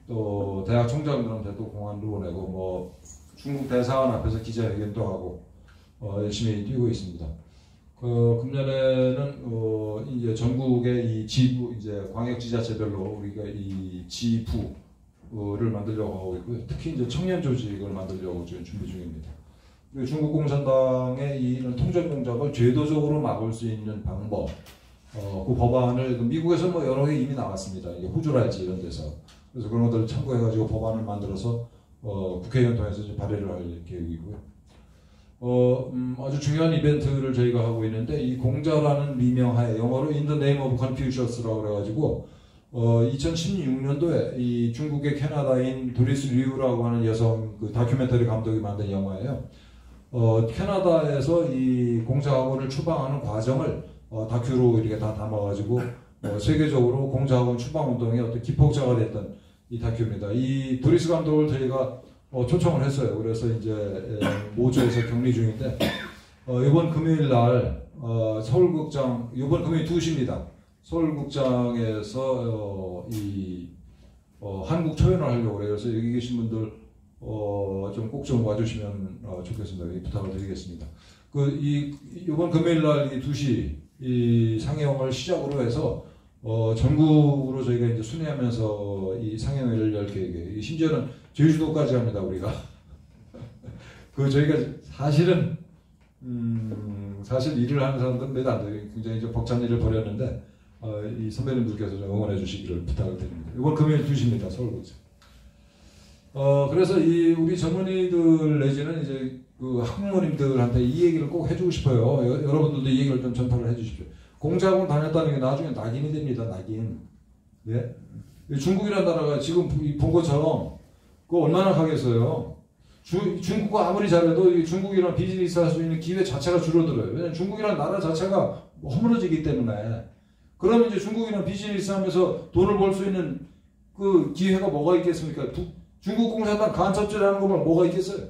또 대학 총장들한테도 공안도 보내고 뭐 중국 대사관 앞에서 기자회견도 하고 열심히 뛰고 있습니다. 금년에는 이제 전국의 이 지부 이제 광역지자체별로 우리가 이 지부를 만들려고 하고 있고요. 특히 이제 청년 조직을 만들려고 지금 준비 중입니다. 그리고 중국 공산당의 이런 통전 공작을 제도적으로 막을 수 있는 방법, 그 법안을 미국에서 뭐 여러 개 이미 나왔습니다. 이게 호주랄지 이런 데서. 그래서 그런 것들을 참고해가지고 법안을 만들어서 국회의원 통해서 이제 발의를 할 계획이고요. 아주 중요한 이벤트를 저희가 하고 있는데 이 공자라는 미명하에 영어로 In the Name of Confucius라고 그래가지고 2016년도에 이 중국의 캐나다인 도리스 류라고 하는 여성 그 다큐멘터리 감독이 만든 영화예요. 캐나다에서 이 공자학원을 추방하는 과정을 다큐로 이렇게 다 담아가지고 세계적으로 공자학원 추방운동의 어떤 기폭자가 됐던 이 다큐입니다. 이 도리스 감독을 저희가 초청을 했어요. 그래서 이제 모주에서 격리 중인데 이번 금요일 날 서울극장 이번 금요일 2시입니다. 서울극장에서 한국 초연을 하려고 그래요. 그래서 여기 계신 분들 좀 꼭 좀 와주시면 좋겠습니다. 부탁을 드리겠습니다. 이번 금요일 날 2시 이 상영을 시작으로 해서 전국으로 저희가 이제 순회하면서 이 상영회를 열 계획이에요. 심지어는 제주도까지 합니다, 우리가. 저희가 사실은, 사실 일을 하는 사람들은 몇 안 돼요. 굉장히 좀 벅찬 일을 벌였는데, 이 선배님들께서 좀 응원해 주시기를 부탁을 드립니다. 이번 금요일 2시입니다, 서울극장. 그래서 우리 젊은이들 내지는 이제 그 학부모님들한테 이 얘기를 꼭 해주고 싶어요. 여러분들도 이 얘기를 좀 전파를 해 주십시오. 공자학원 다녔다는 게 나중에 낙인이 됩니다, 낙인. 예? 중국이라는 나라가 지금 본 것처럼 그거 얼마나 가겠어요. 중국과 아무리 잘해도 중국이랑 비즈니스 할 수 있는 기회 자체가 줄어들어요. 왜냐면 중국이라는 나라 자체가 허물어지기 때문에. 그러면 이제 중국이랑 비즈니스 하면서 돈을 벌 수 있는 그 기회가 뭐가 있겠습니까? 중국 공산당 간첩질하는 것만 뭐가 있겠어요?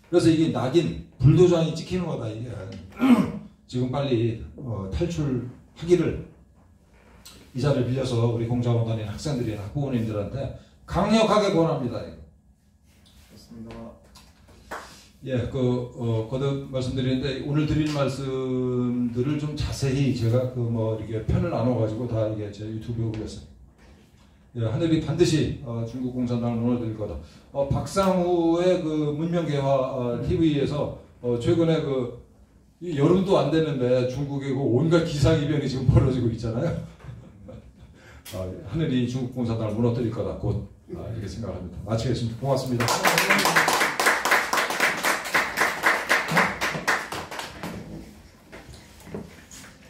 그래서 이게 낙인, 불도장이 찍히는 거다, 이게. 지금 빨리 탈출하기를 이 자리를 빌려서 우리 공자학원 다니는 학생들이나 학부모님들한테 강력하게 권합니다. 그렇습니다. 예, 거듭 말씀드리는데 오늘 드릴 말씀들을 좀 자세히 제가 이렇게 편을 나눠가지고 다 이게 제 유튜브에 올렸어요. 예, 하늘이 반드시 중국 공산당을 무너뜨릴 거다. 박상우의 문명개화 TV에서 최근에 여름도 안 됐는데 중국의 온갖 기상이변이 지금 벌어지고 있잖아요. 하늘이 중국 공산당을 무너뜨릴 거다. 곧 이렇게 생각합니다. 마치겠습니다. 고맙습니다.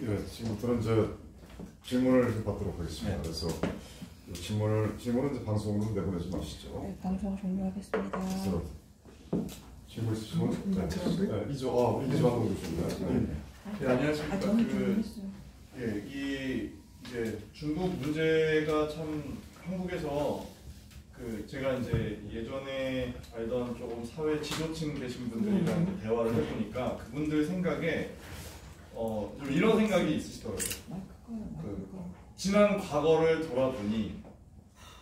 예, 지금부터는 질문을 받도록 하겠습니다. 네. 그래서 질문은 이제 방송으로 내보내지 마시죠. 네, 방송 종료하겠습니다. 그래서 질문 있으시면 우리 이주환 교수입니다. 네, 안녕하십니까. 저는 종료했어요. 이제 중국 문제가 참 한국에서 제가 이제 예전에 알던 조금 사회 지도층 계신 분들이랑 대화를 해보니까 그분들 생각에 좀 이런 생각이 있으시더라고요. 지난 과거를 돌아보니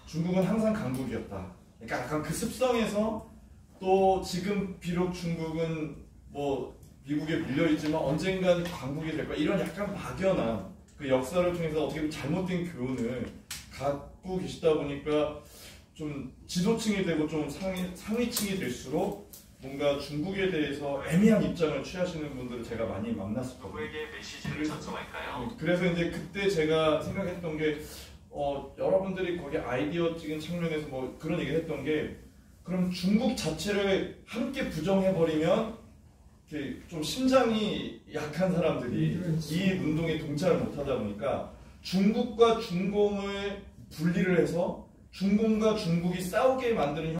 중국은 항상 강국이었다. 그러니까 약간 그 습성에서 또 지금 비록 중국은 뭐 미국에 밀려있지만 언젠간 강국이 될 거야. 이런 약간 막연한 그 역사를 통해서 어떻게 보면 잘못된 교훈을 갖고 계시다 보니까 좀 지도층이 되고 좀 상위층이 될수록 뭔가 중국에 대해서 애매한 입장을 취하시는 분들을 제가 많이 만났었거든요. 누구에게 메시지를 전송할까요? 그래서 이제 그때 제가 생각했던 게 여러분들이 거기 아이디어 찍은 측면에서 뭐 그런 얘기를 했던 게 그럼 중국 자체를 함께 부정해버리면 좀 심장이 약한 사람들이 이 운동에 동참을 못하다 보니까 중국과 중공을 분리를 해서 중공과 중국이 싸우게 만드는